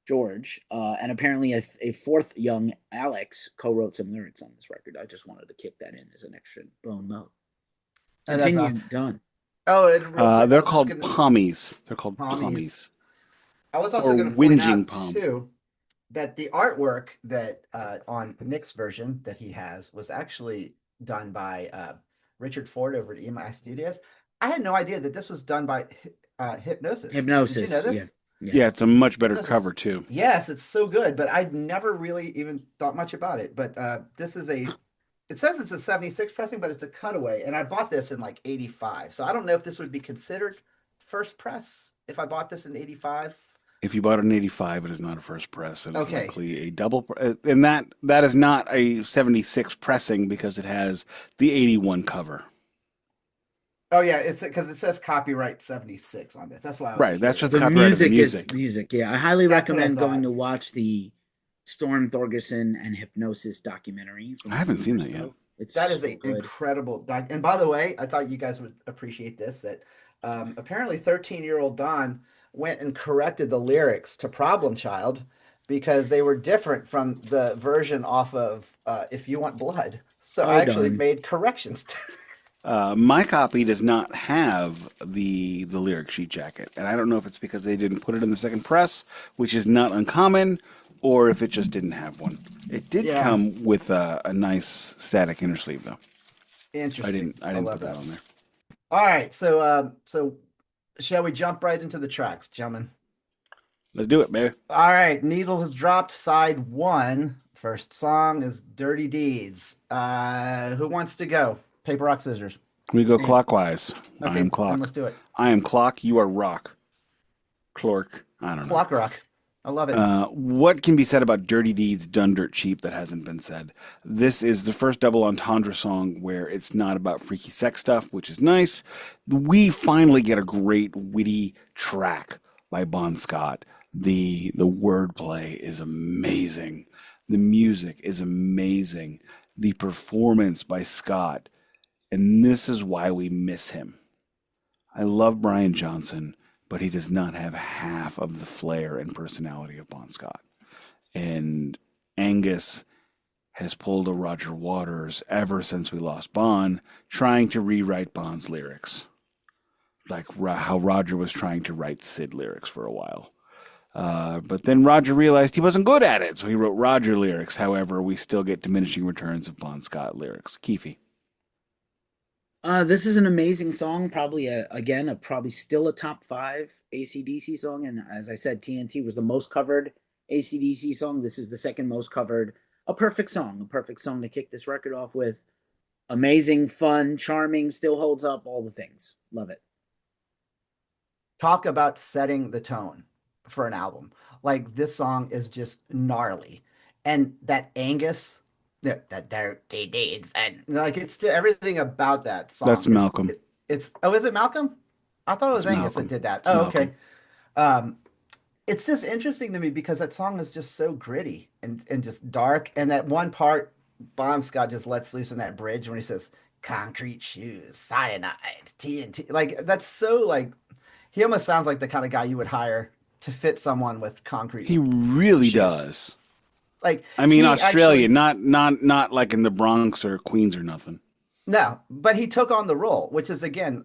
George, and apparently a fourth young Alex co-wrote some lyrics on this record. I just wanted to kick that in as an extra bone note.
that's
Continue, Don.
oh, and real quick, I
They're
was just
called
gonna,
pommies. They're called
Pommies.
pommies.
I was also
or
going to point
whinging
out
pom.
too that the artwork that on Nick's version that he has was actually done by Richard Ford over at EMI Studios. I had no idea that this was done by Hipgnosis. Did you know
Hipgnosis.
this?
Yeah, it's a much better
Hipgnosis.
cover too.
Yes, it's so good, but I'd never really even thought much about it. But this is it says it's a 76 pressing, but it's a cutaway. And I bought this in like 85. So I don't know if this would be considered first press if I bought this in 85.
If you bought it in 85, it is not a first press. It is
Okay.
likely a double. And that is not a 76 pressing because it has the 81 cover.
Oh yeah, it's because it says copyright 76 on this. That's why I was
Right, that's
curious.
just
The
copyright of the
music is
music.
music. Yeah, I highly
That's what I
recommend going
thought.
to watch the Storm Thorgerson and Hipgnosis documentary. From
I
a
haven't
few
seen
years
that yet.
ago. It's
That is
so
an
good.
incredible doc. And by the way, I thought you guys would appreciate this. That apparently 13-year-old Don went and corrected the lyrics to Problem Child because they were different from the version off of If You Want Blood. So I
Oh
actually
darn.
made corrections.
My copy does not have the lyric sheet jacket, and I don't know if it's because they didn't put it in the second press, which is not uncommon, or if it just didn't have one. It did
Yeah,
come with a nice static inner sleeve, though.
interesting.
I
I
didn't
love
put that
that.
on there.
All right, so shall we jump right into the tracks, gentlemen?
Let's do it, baby.
All right, Needles has dropped side one. First song is Dirty Deeds. Who wants to go? Paper, rock, scissors.
We go
And
clockwise. I
okay,
am
then
clock.
let's do it.
I am clock. You are rock. Clork. I don't know.
Clock rock. I love it.
What can be said about Dirty Deeds Done Dirt Cheap that hasn't been said? This is the first double entendre song where it's not about freaky sex stuff, which is nice. We finally get a great witty track by Bon Scott. The wordplay is amazing. The music is amazing. The performance by Scott, and this is why we miss him. I love Brian Johnson, but he does not have half of the flair and personality of Bon Scott. And Angus has pulled a Roger Waters ever since we lost Bon, trying to rewrite Bon's lyrics. Like how Roger was trying to write Sid lyrics for a while. But then Roger realized he wasn't good at it, so he wrote Roger lyrics. However, we still get diminishing returns of Bon Scott lyrics. Keefy.
This is an amazing song. Probably probably still a top 5 ACDC song. And as I said, TNT was the most covered ACDC song. This is the second most covered. A perfect song to kick this record off with. Amazing, fun, charming, still holds up, all the things. Love it.
Talk about setting the tone for an album. Like this song is just gnarly. And that Angus, that Dirty Deeds, and like it's everything about that song.
That's Malcolm.
It's is it Malcolm? I thought it was
It's
Angus
Malcolm.
that did that.
It's
Oh,
Malcolm.
okay. It's just interesting to me because that song is just so gritty and just dark. And that one part, Bon Scott just lets loose in that bridge when he says concrete shoes, cyanide, TNT. Like that's so like he almost sounds like the kind of guy you would hire to fit someone with concrete
He really
shoes.
does.
Like
I mean,
he
Australia,
actually,
not like in the Bronx or Queens or nothing.
no, but he took on the role, which is again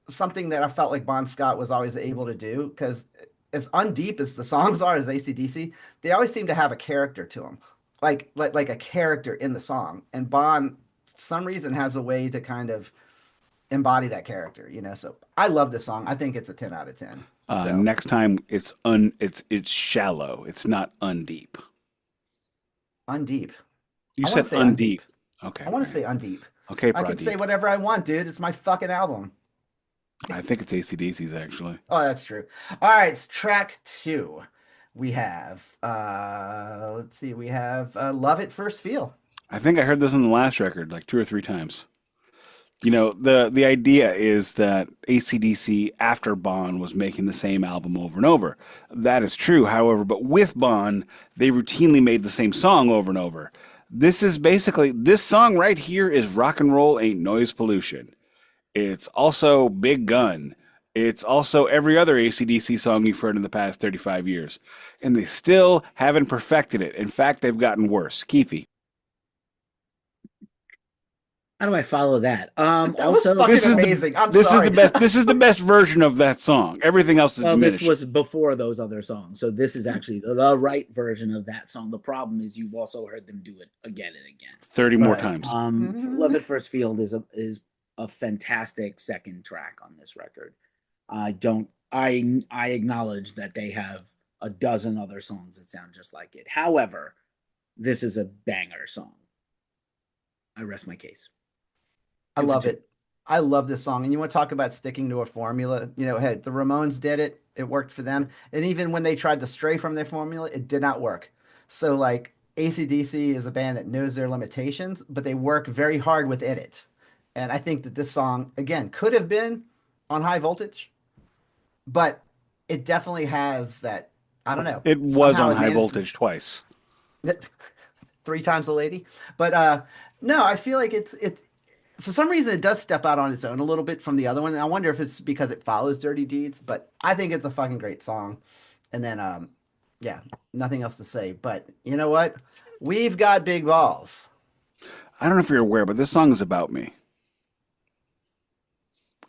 something that I felt like Bon Scott was always able to do because as undeep as the songs are as AC/DC, they always seem to have a character to them, like a character in the song. And Bon, for some reason, has a way to kind of embody that character, you know. So I love this song. I think it's a 10 out of 10. So
Next time it's shallow. It's not undeep.
undeep.
You
I want
said
to say
undeep.
undeep.
Okay.
I want to
right.
say undeep.
Okay,
I can say
Pradeep.
whatever I want, dude. It's my fucking album.
I think it's ACDC's actually.
Oh, that's true. All right, it's track 2. We have let's see, we have Love It First Feel.
I think I heard this on the last record like 2 or 3 times. You know, the idea is that ACDC after Bon was making the same album over and over. That is true, however, but with Bon, they routinely made the same song over and over. This is basically, this song right here is Rock and Roll Ain't Noise Pollution. It's also Big Gun. It's also every other AC/DC song you've heard in the past 35 years. And they still haven't perfected it. In fact, they've gotten worse. Keefy.
How do I follow that?
That was
Also,
fucking
This is the
amazing. I'm
this
sorry.
is the best this is the best version of that song. Everything else is
well, this
diminished.
was before those other songs, so this is actually the right version of that song. The problem is you've also heard them do it again and again.
30 more
Right.
times.
Love at First Field is a fantastic second track on this record. I acknowledge that they have a dozen other songs that sound just like it. However, this is a banger song. I rest my case.
I
Two for
love
two.
it. I love this song. And you want to talk about sticking to a formula? You know, hey, the Ramones did it. It worked for them. And even when they tried to stray from their formula, it did not work. So like AC/DC is a band that knows their limitations, but they work very hard within it. And I think that this song, again, could have been on High Voltage, but it definitely has that, I don't know.
It was
Somehow
on
it
High
managed to
Voltage twice.
3 times a lady. But No, I feel like it's for some reason it does step out on its own a little bit from the other one. And I wonder if it's because it follows Dirty Deeds, but I think it's a fucking great song. And then yeah, nothing else to say. But you know what? We've got big balls.
I don't know if you're aware, but this song is about me.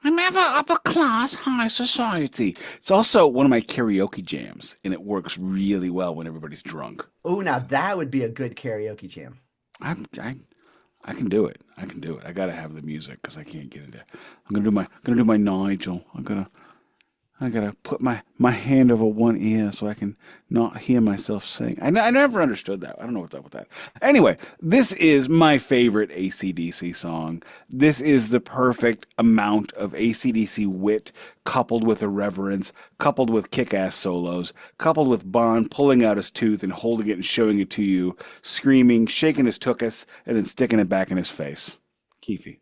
I'm never upper class, high society. It's also one of my karaoke jams, and it works really well when everybody's drunk.
Oh, now that would be a good karaoke jam.
I I can do it. I can do it. I gotta have the music because I can't get into. I'm gonna do my Nigel. I gotta put my hand over one ear so I can not hear myself sing. I never understood that. I don't know what's up with that. Anyway, this is my favorite ACDC song. This is the perfect amount of ACDC wit coupled with irreverence, coupled with kick-ass solos, coupled with Bon pulling out his tooth and holding it and showing it to you, screaming, shaking his tuchus, and then sticking it back in his face. Keefy.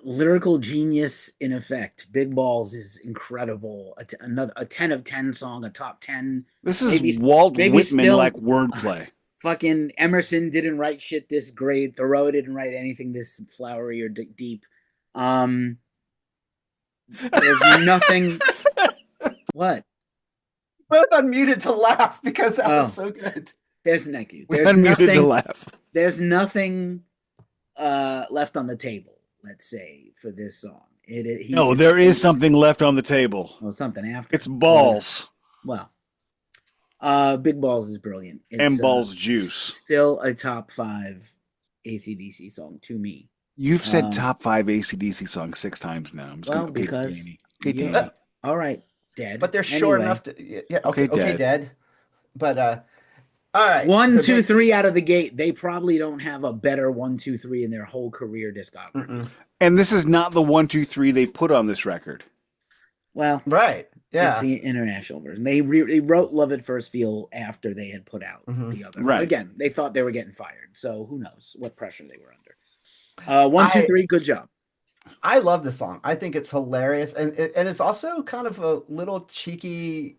Lyrical genius in effect. Big Balls is incredible. Another a 10 of 10 song, a top 10.
This is Walt Whitman
still,
like wordplay.
Fucking Emerson didn't write shit this great. Thoreau didn't write anything this flowery or deep. There's nothing. What?
Both unmuted to laugh because that was so good.
There's nothing.
Unmuted to laugh.
There's nothing left on the table, let's say, for this song.
There is something left on the table.
Well, something after.
It's balls.
Well, Big Balls is brilliant. It's,
and balls juice.
Still a top 5 AC/DC song to me.
You've said top 5 AC/DC song 6 times now. I'm just
well,
gonna,
because
Danny.
All right, Dad.
But they're short enough to. Yeah, okay, Dad. But all right.
1, 2, 3 out of the gate. They probably don't have a better 1, 2, 3 in their whole career discography.
Mm-mm.
And this is not the 1, 2, 3 they put on this record.
Well,
right. Yeah.
It's the international version. They wrote Love at First Feel after they had put out the other.
Right.
Again, they thought they were getting fired. So who knows what pressure they were under. 1, 2, 3, good job.
I love the song. I think it's hilarious. And it's also kind of a little cheeky.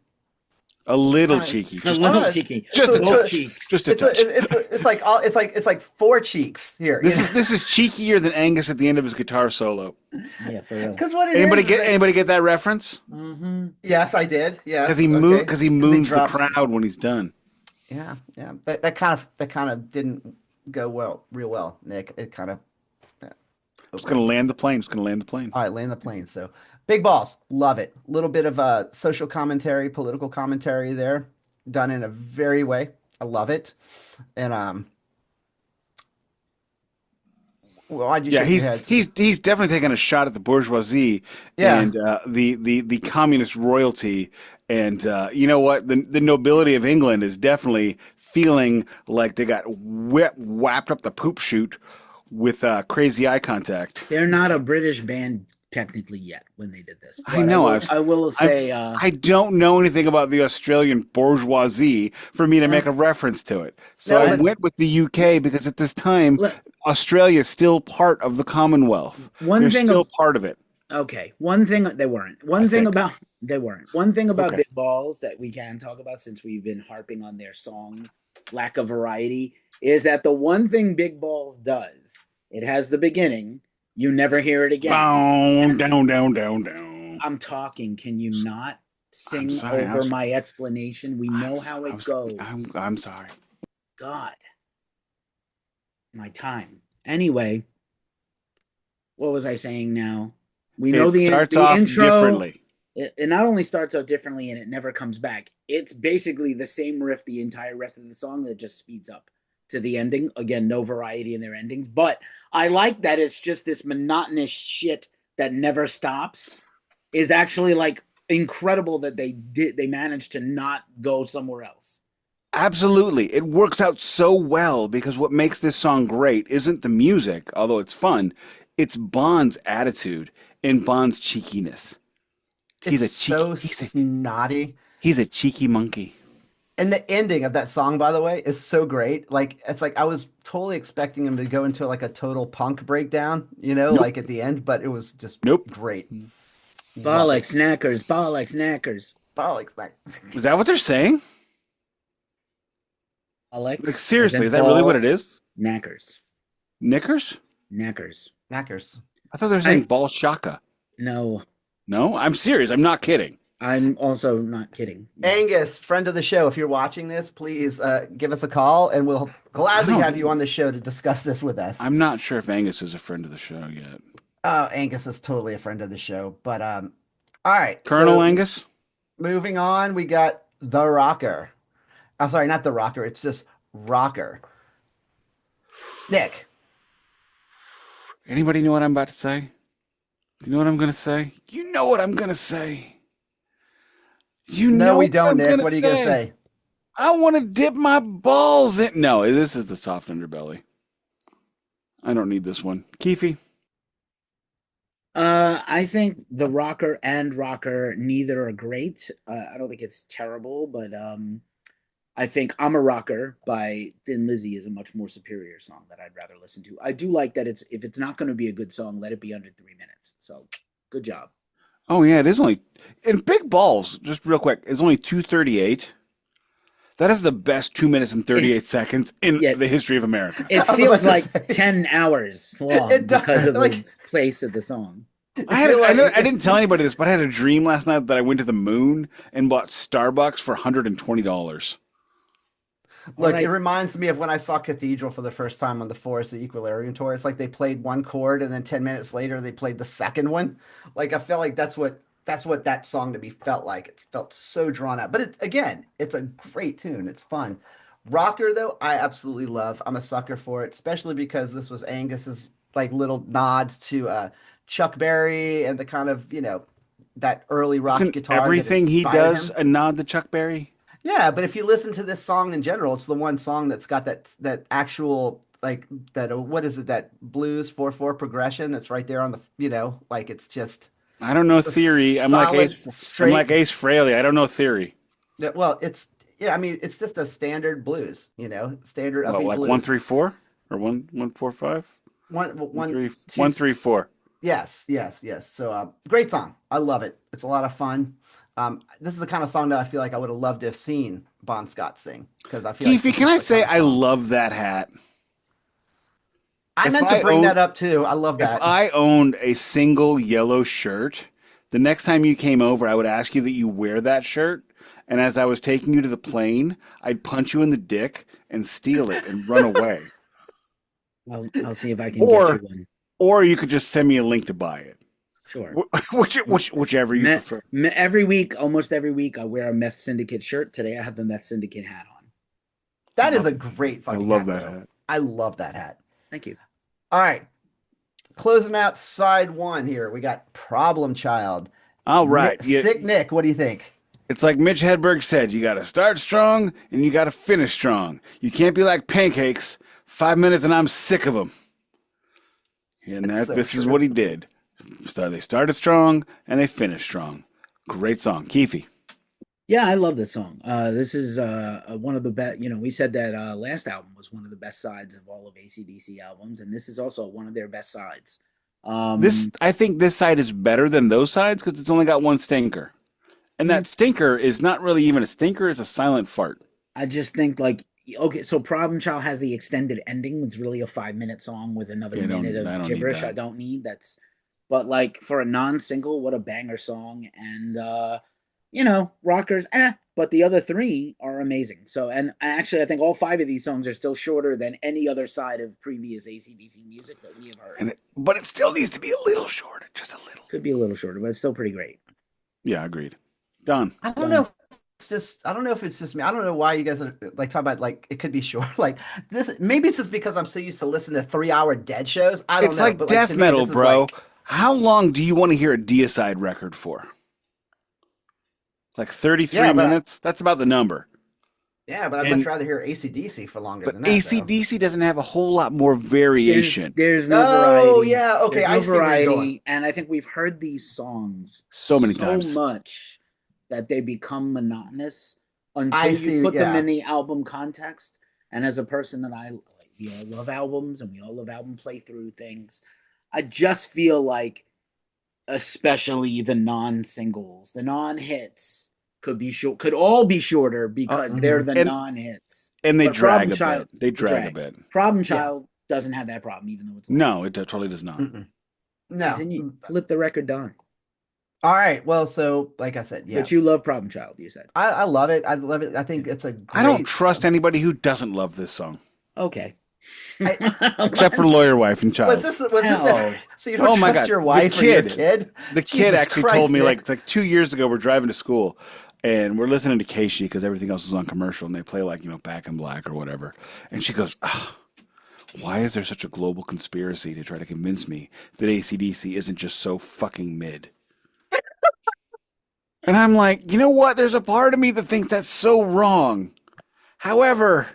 A little cheeky.
A little cheeky.
Just a touch.
Cheeks.
Just a touch.
It's like 4 cheeks here.
This is cheekier than Angus at the end of his guitar solo.
Yeah, for real.
Because what
anybody get that reference?
Mm-hmm.
Yes, I did. Yeah.
Because he moves the crowd when he's done.
Yeah. That kind of didn't go real well, Nick. It kind of.
Just gonna land the plane.
All right, land the plane. So, Big Balls, love it. A little bit of social commentary, political commentary there, done in a very way. I love it. And why'd you shake your heads?
he's definitely taking a shot at the bourgeoisie and the communist royalty. And you know what? The nobility of England is definitely feeling like they got whapped up the poop chute with crazy eye contact.
They're not a British band technically yet when they did this.
I know.
I will say
I don't know anything about the Australian bourgeoisie for me to make a reference to it. So I went with the UK because at this time Australia is still part of the Commonwealth. They're still part of it.
Okay. One thing they weren't. One thing about Big Balls that we can talk about, since we've been harping on their song lack of variety, is that the one thing Big Balls does, it has the beginning, you never hear it again.
Down.
I'm talking. Can you not sing over my explanation? We know how it goes.
I'm sorry.
God. My time. Anyway, what was I saying now? We know the intro
differently.
It not only starts out differently and it never comes back. It's basically the same riff the entire rest of the song that just speeds up to the ending. Again, no variety in their endings, but I like that it's just this monotonous shit that never stops. Is actually like incredible that they managed to not go somewhere else.
Absolutely. It works out so well because what makes this song great isn't the music, although it's fun. It's Bond's attitude and Bond's cheekiness.
He's snotty.
He's a cheeky monkey.
And the ending of that song, by the way, is so great. Like, it's like I was totally expecting him to go into like a total punk breakdown, like at the end, but it was just great.
Bollocks knackers, bollocks knackers.
Bollocks knackers.
Is that what they're saying?
Bollocks.
Like, seriously, is that really what it is?
Knackers.
Knickers?
Knackers.
Knackers.
I thought they were saying ball shaka.
No,
No, I'm serious. I'm not kidding.
I'm also not kidding.
Angus, friend of the show, if you're watching this, please give us a call and we'll gladly have you on the show to discuss this with us.
I'm not sure if Angus is a friend of the show yet.
Angus is totally a friend of the show. But all right.
Colonel
so
Angus?
moving on, we got The Rocker. I'm sorry, not The Rocker. It's just Rocker. Nick.
Anybody know what I'm about to say? Do you know what I'm going to say? You know what I'm going to say.
No, we don't, Nick. What are you going to say?
I want to dip my balls in. No, this is the soft underbelly. I don't need this one. Keefy?
I think the Rocker and Rocker, neither are great. I don't think it's terrible, but I think I'm a Rocker by Thin Lizzy is a much more superior song that I'd rather listen to. I do like that if it's not going to be a good song, let it be under 3 minutes. So good job.
Oh, yeah, it is only... And Big Balls, just real quick, is only 2:38. That is the best 2 minutes and 38 seconds in the history of America.
It feels like 10 hours long because of the place of the song.
I didn't tell anybody this, but I had a dream last night that I went to the moon and bought Starbucks for $120.
Look, it reminds me of when I saw Cathedral for the first time on the Forest the Equilibrium tour. It's like they played one chord and then 10 minutes later they played the second one. Like I felt like that's what that song to me felt like. It felt so drawn out. But it's a great tune. It's fun. Rocker though, I absolutely love. I'm a sucker for it, especially because this was Angus's like little nods to Chuck Berry and the kind of, that early rock guitar.
Everything he does a nod to Chuck Berry.
Yeah, but if you listen to this song in general, it's the one song that's got that actual like that what is it, that blues 4/4 progression that's right there on the like it's just.
I don't know theory. I'm like Ace Frehley. I don't know theory.
Yeah, well, it's just a standard blues, standard upbeat
like
blues.
1-3-4 or 1-1-4-5. 1-3-4.
Yes. So great song. I love it. It's a lot of fun. This is the kind of song that I feel like I would have loved to have seen Bon Scott sing because I feel
Keefy,
like
can I say I love that hat?
I meant to bring that up too. I love that.
If I owned a single yellow shirt, the next time you came over, I would ask you that you wear that shirt. And as I was taking you to the plane, I'd punch you in the dick and steal it and run away.
I'll see if I can get you one.
Or you could just send me a link to buy it.
Sure.
Whichever you prefer.
Almost every week, I wear a Meth Syndicate shirt. Today, I have the Meth Syndicate hat on.
That is a great fucking hat.
I love that hat.
I love that hat.
Thank you.
All right. Closing out side one here. We got Problem Child.
All right.
Sick Nick, what do you think?
It's like Mitch Hedberg said, you got to start strong and you got to finish strong. You can't be like pancakes. 5 minutes and I'm sick of them. And this is what he did. They started strong and they finished strong. Great song. Keefy.
Yeah, I love this song. This is one of the best. We said that last album was one of the best sides of all of ACDC albums, and this is also one of their best sides.
I think this side is better than those sides because it's only got one stinker, and that stinker is not really even a stinker; it's a silent fart.
I just think okay, so Problem Child has the extended ending. It's really a 5-minute song with another minute of gibberish. I don't need that's, but for a non-single, what a banger song, and Rockers, but the other three are amazing. So, and actually, I think all 5 of these songs are still shorter than any other side of previous ACDC music that we have heard.
But it still needs to be a little shorter, just a little.
Could be a little shorter, but it's still pretty great.
Yeah, agreed. Done.
I don't know. I don't know if it's just me. I don't know why you guys are talking about it could be short. This, maybe it's just because I'm so used to listening to 3-hour Dead shows. I don't know.
It's like death metal, bro. How long do you want to hear a Deicide record for? 33 minutes? That's about the number.
Yeah, but I'd much rather hear AC/DC for longer than that.
AC/DC doesn't have a whole lot more variation.
There's no variety.
Oh, yeah. Okay,
I see variety. And I think we've heard these songs
so many times.
So much that they become monotonous until you put them in the album context. And as a person that we all love albums and we all love album playthrough things, I just feel like especially the non-singles, the non-hits could all be shorter because they're the non-hits.
And they drag a bit. They drag a bit.
Problem Child doesn't have that problem, even though it's
No, it totally does not.
Mm-mm. No.
Continue. Flip the record, Don.
All right. Well, so like I said, yeah.
But you love Problem Child, you said.
I love it. I love it. I think it's a great
I don't trust
song.
anybody who doesn't love this song,
Okay.
except for Lawyer Wife and Child.
Was this
Hell.
so you don't
Oh my
trust
God.
your
The
wife or your
kid.
kid?
The kid
Jesus
actually
Christ,
told me
Nick.
like 2 years ago, we're driving to school and we're listening to Keefy because everything else is on commercial and they play like, Back in Black or whatever. And she goes, why is there such a global conspiracy to try to convince me that ACDC isn't just so fucking mid? And I'm like, you know what? There's a part of me that thinks that's so wrong. However,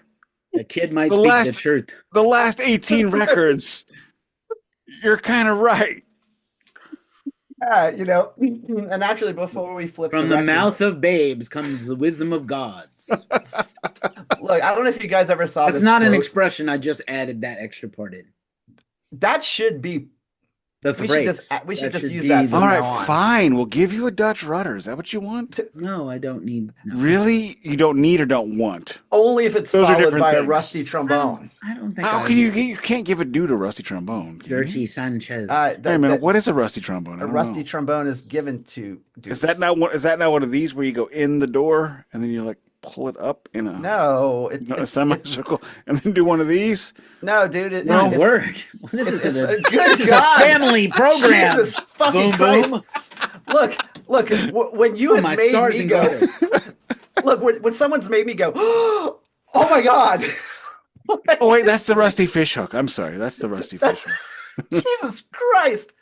The kid might
The
speak
last-
the truth.
the last 18 records, you're kind of right.
And actually, before we flip
From the
record-
mouth of babes comes the wisdom of gods.
look, I don't know if you guys ever saw
That's
this.
not an
quote.
expression. I just added that extra part in.
That should be.
The
We should
phrase.
just- we should just use
be
that
the-
from
All right,
now on.
fine. We'll give you a Dutch rudder. Is that what you want?
No, I don't need. No.
Really? You don't need or don't want?
Only if it's
Those are
followed
different
by a
things.
rusty trombone.
I don't think.
How
I
can you?
do.
You can't give a dude a rusty trombone. can you?
Dirty Sanchez.
Wait a minute. What is a rusty trombone? I
A
don't
rusty
know.
trombone is given to dudes.
Is that not one? Is that not one of these where you go in the door and then you like pull it up in a
No,
a semicircle and then do one of these?
no, dude.
no
it's-
word. This is
it's
a,
a- good
this is a
God.
family program.
Jesus fucking
Boom
Christ.
boom.
Look. When you
Oh,
have
my
made
stars
me
and
go,
garters.
look, when someone's made me go, oh my God.
Oh wait, that's the rusty fish hook. I'm sorry, that's the rusty fish hook.
Jesus Christ.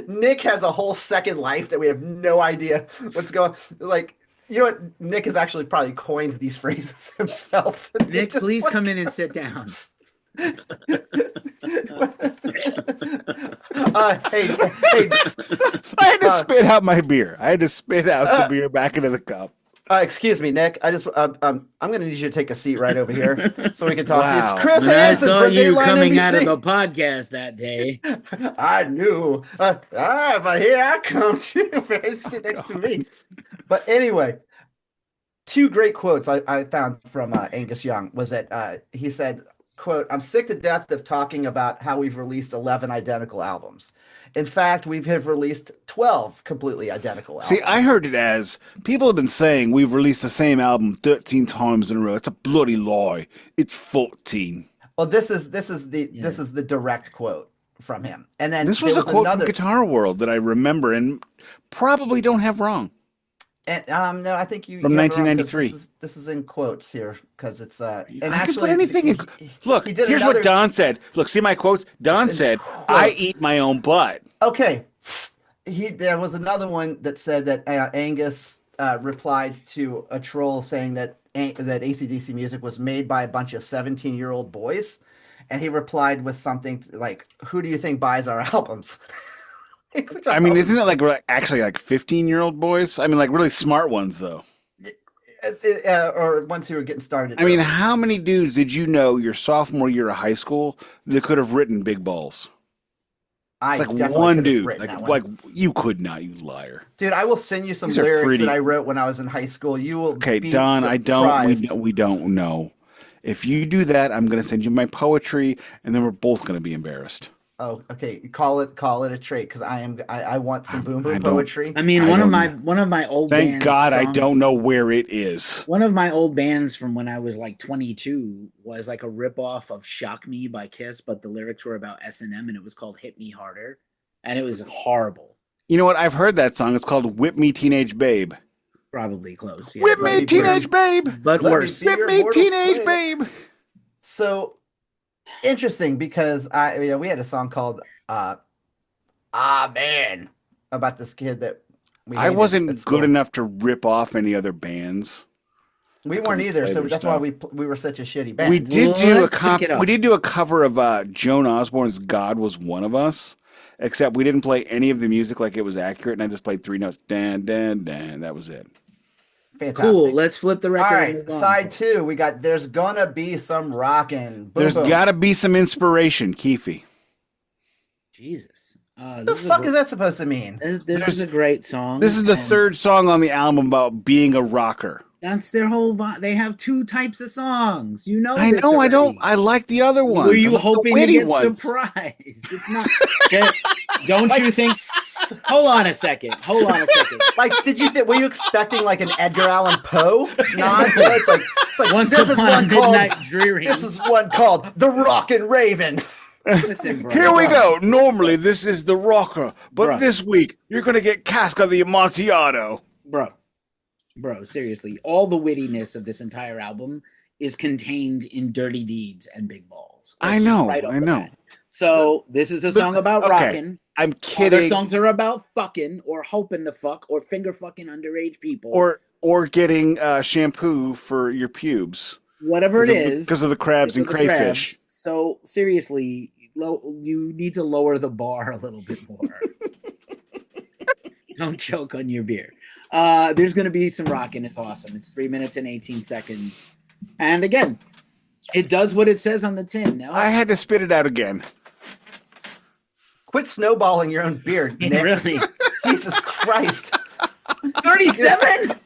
Nick has a whole second life that we have no idea what's going. Like, you know what? Nick has actually probably coined these phrases himself.
Nick,
Just
please
like-
come in and sit down.
Hey,
I had to spit out my beer. I had to spit out the beer back into the cup.
excuse me, Nick. I just I'm going to need you to take a seat right over here so we can talk.
Wow.
It's Chris
When I
Hansen
saw
from
you
Dateline
coming out of
NBC.
the podcast that day.
I knew. But here I come too. Sit next to me. But anyway, two great quotes I found from Angus Young was that he said, quote, "I'm sick to death of talking about how we've released 11 identical albums. In fact, we have released 12 completely identical albums."
See, I heard it as people have been saying we've released the same album 13 times in a row. It's a bloody lie. It's 14.
Well, this is the direct quote from him. And then
This was
there
a quote
another,
from Guitar World that I remember and probably don't have wrong.
And, no, I think you
From
you have it wrong 'cause
1993.
This is in quotes here because it's and
I can
actually
put anything in. Look,
he did
here's
another-
what Don said. Look, see my quotes? Don
in
said,
quotes.
I eat my own butt.
Okay, there was another one that said that Angus replied to a troll saying that ACDC music was made by a bunch of 17-year-old boys, and he replied with something like, "Who do you think buys our albums?" Which
I mean,
thought
isn't it like actually like 15-year-old boys? I mean, like really smart ones, though.
or ones who were getting started.
I mean,
early.
how many dudes did you know your sophomore year of high school that could have written Big Balls?
I
It's like
definitely
one
could have
dude.
written that
Like
one.
you could not, you liar.
Dude, I will send you some
These are
lyrics
pretty-
that I wrote when I was in high school. You will
Okay,
be
Don,
surprised.
we don't know. If you do that, I'm going to send you my poetry, and then we're both going to be embarrassed.
Oh, okay. Call it a trait because I want some boom
I
boom
don't-
poetry.
I mean,
I
one of
don't-
my old
Thank
band's
God I
songs-
don't know where it is.
One of my old bands from when I was like 22 was like a ripoff of "Shock Me" by Kiss, but the lyrics were about S&M, and it was called "Hit Me Harder," and it was horrible.
You know what? I've heard that song. It's called "Whip Me, Teenage Babe."
Probably close. Yeah,
Whip
but-
me,
me
teenage babe.
but
Let me
worse.
see.
Whip
your
me,
mortal
teenage
slave.
babe.
So interesting because we had a song called Man about this kid that we
I
hated
wasn't
at
good
school.
enough to rip off any other bands.
We weren't
couldn't
either,
play
so
their
that's why
stuff.
we were such a shitty band.
We did do a
Let's pick it up.
we did do a cover of Joan Osborne's "God Was One of Us," except we didn't play any of the music like it was accurate, and I just played 3 notes. Dan, dan, dan. That was it.
Fantastic.
Cool. Let's flip the record.
All
and
right,
move on.
side 2. We got "There's Gonna Be Some Rockin'." Boom,
There's
boom.
got to be some inspiration, Keefy.
Jesus.
What the fuck is that supposed to mean?
This is a great song.
This is the
and
third song on the album about being a rocker.
That's their whole vibe. They have two types of songs. You know
I
this
know. I don't.
already.
I like the other ones.
Were
I
you
like the
hoping to
witty
get
ones.
surprised? It's not. Don't you think? Hold on a second.
Like, were you expecting like an Edgar Allan Poe? Not. It's like
Once
this is
upon
one
a
called.
midnight dreary.
This is one called The Rockin' Raven.
Listen, bro.
Here we go. Normally, this is the rocker, but
Bruh.
this week you're gonna get Casca the Amontillado.
Bro, seriously, all the wittiness of this entire album is contained in Dirty Deeds and Big Balls.
I know. I know.
So this is a song about
okay,
rocking.
I'm
Other
kidding.
songs are about fucking or hoping to fuck or finger fucking underage people
Or getting shampoo for your pubes.
whatever it is
Because of the crabs and crayfish.
crabs. So seriously, you need to lower the bar a little bit more. Don't choke on your beer. There's going to be some rocking. It's awesome. It's 3 minutes and 18 seconds. And again, it does what it says on the tin. No?
I had to spit it out again.
Quit snowballing your own beer, Nick.
Really?
Jesus Christ.
37?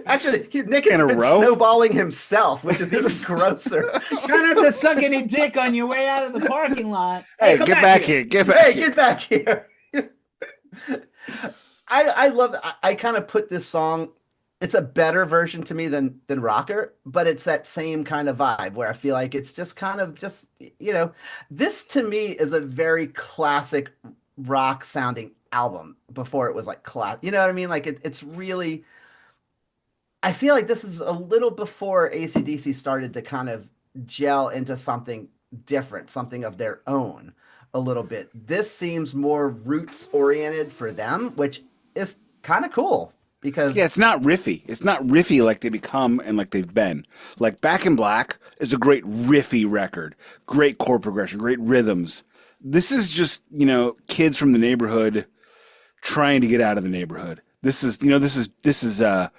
Actually, Nick has
In a
been
row?
snowballing himself, which is even grosser.
Try not to suck any dick on your way out of the parking lot.
Hey,
come
get back here. Get back
Hey,
here.
get back here. I love I kind of put this song, it's a better version to me than Rocker, but it's that same kind of vibe where I feel like it's just kind of this to me is a very classic rock sounding album before it was like class. You know what I mean? Like it's really, I feel like this is a little before AC/DC started to kind of gel into something different, something of their own a little bit. This seems more roots oriented for them, which is kind of cool because
Yeah, it's not riffy. It's not riffy like they become and like they've been. Like Back in Black is a great riffy record, great chord progression, great rhythms. This is just, kids from the neighborhood trying to get out of the neighborhood. This is JJ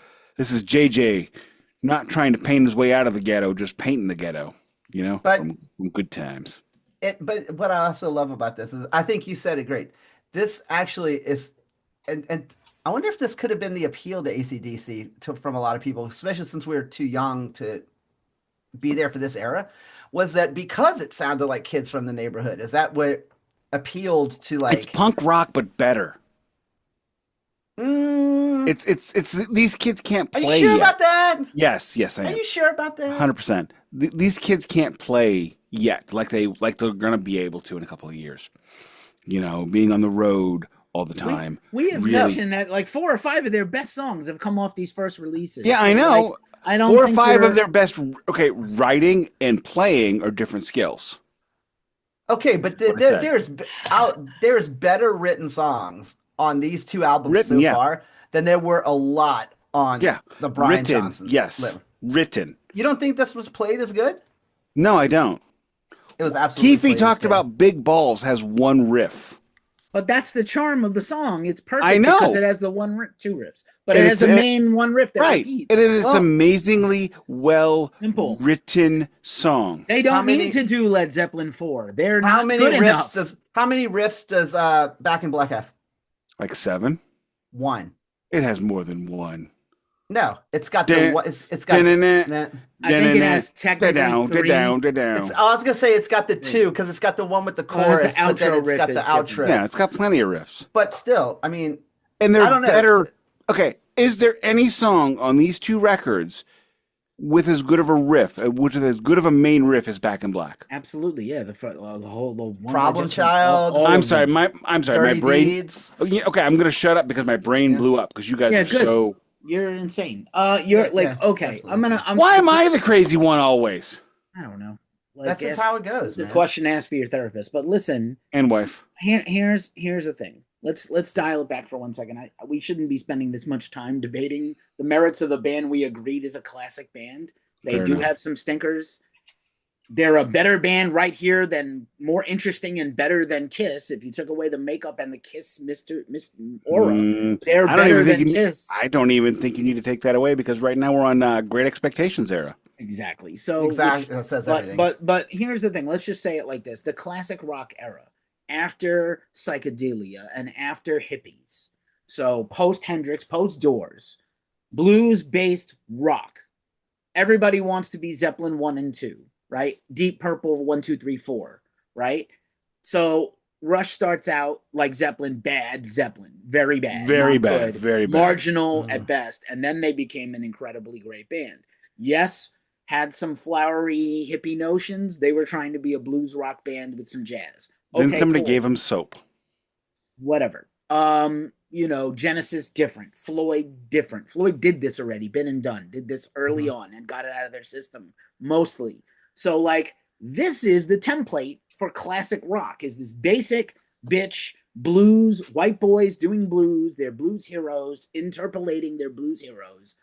not trying to paint his way out of the ghetto, just painting the ghetto,
But-
from good times.
but what I also love about this is I think you said it great. This actually is, and I wonder if this could have been the appeal to AC/DC from a lot of people, especially since we were too young to be there for this era, was that because it sounded like kids from the neighborhood. Is that what appealed to
It's punk rock, but better.
Mm,
It's these kids can't
are
play
you sure
yet.
about that?
Yes, I
Are
am.
you sure about that?
100%. These kids can't play yet like they're going to be able to in a couple of years. Being on the road all the time.
We have
really-
mentioned that like 4 or 5 of their best songs have come off these first releases.
Yeah, I
So,
know.
like, I don't
4 or
think
5
you're-
of their best. Okay, writing and playing are different skills.
Okay, but
That's what I
there's better written songs on these two albums so
yeah.
far than there were a lot on
Yeah,
the Brian
written.
Johnson.
Yes,
Live.
written.
You don't think this was played as good?
No, I don't.
It was absolutely.
Keefy
played as
talked
good.
about Big Balls has one riff.
But that's the charm of the song. It's perfect
I know.
because it has the two riffs, but
And
it has the
it's-
main one riff that
Right,
repeats.
and it's
Well,
amazingly well
Simple.
written song.
They don't
How many-
need to do Led Zeppelin 4. They're
How
not
many
good
riffs
enough.
does Back in Black have?
Like 7.
One.
It has more than one.
No, it's got
Dun-
the what? It's got.
Dun-dun-dun.
Nah.
I think it has technically
down,
3.
down.
I was gonna say it's got the 2 because it's got the one with the
Well, that's
chorus,
the
but then
outro
it's
riff
got the
is different.
outro.
Yeah, it's got plenty of riffs.
But still, I mean,
And they're
I don't know.
better. Okay, is there any song on these 2 records with as good of a riff, which is as good of a main riff as Back in Black?
Absolutely, yeah. The ones I
Problem
just-
Child.
all
I'm
of
sorry,
them.
my
Dirty
brain.
Deeds.
Oh, yeah, okay, I'm gonna shut up because my brain
Yeah.
blew up because you guys
Yeah,
are
good.
so.
You're insane. You're
Yeah,
like
yeah,
okay.
absolutely.
Why am I the crazy one always?
I don't know.
That's just how it goes.
It's a
Man.
question to ask for your therapist. But listen,
And wife.
here's the thing. Let's dial it back for 1 second. We shouldn't be spending this much time debating the merits of the band we agreed is a classic band. They
Fair
do
enough.
have some stinkers. They're a better band right here than more interesting and better than Kiss. If you took away the makeup and the Kiss Mr. Aura, they're
I don't
better
even
than
think you.
Kiss.
I don't even think you need to take that away because right now we're on Great Expectations era.
Exactly. So
Exactly. That says everything.
But here's the thing. Let's just say it like this: the classic rock era, after psychedelia and after hippies. So post Hendrix, post Doors, blues-based rock. Everybody wants to be Zeppelin 1 and 2, right? Deep Purple 1, 2, 3, 4, right? So Rush starts out like Zeppelin, bad Zeppelin, very bad,
Very
not
bad,
good,
very bad.
marginal at best, and then they became an incredibly great band. Yes, had some flowery hippie notions. They were trying to be a blues rock band with some jazz.
Then somebody
cool.
gave him soap.
Whatever. Genesis different. Floyd different. Floyd did this already, been and done. Did this early on and got it out of their system mostly. So like this is the template for classic rock. Is this basic bitch blues, white boys doing blues, they're blues heroes, interpolating their blues heroes,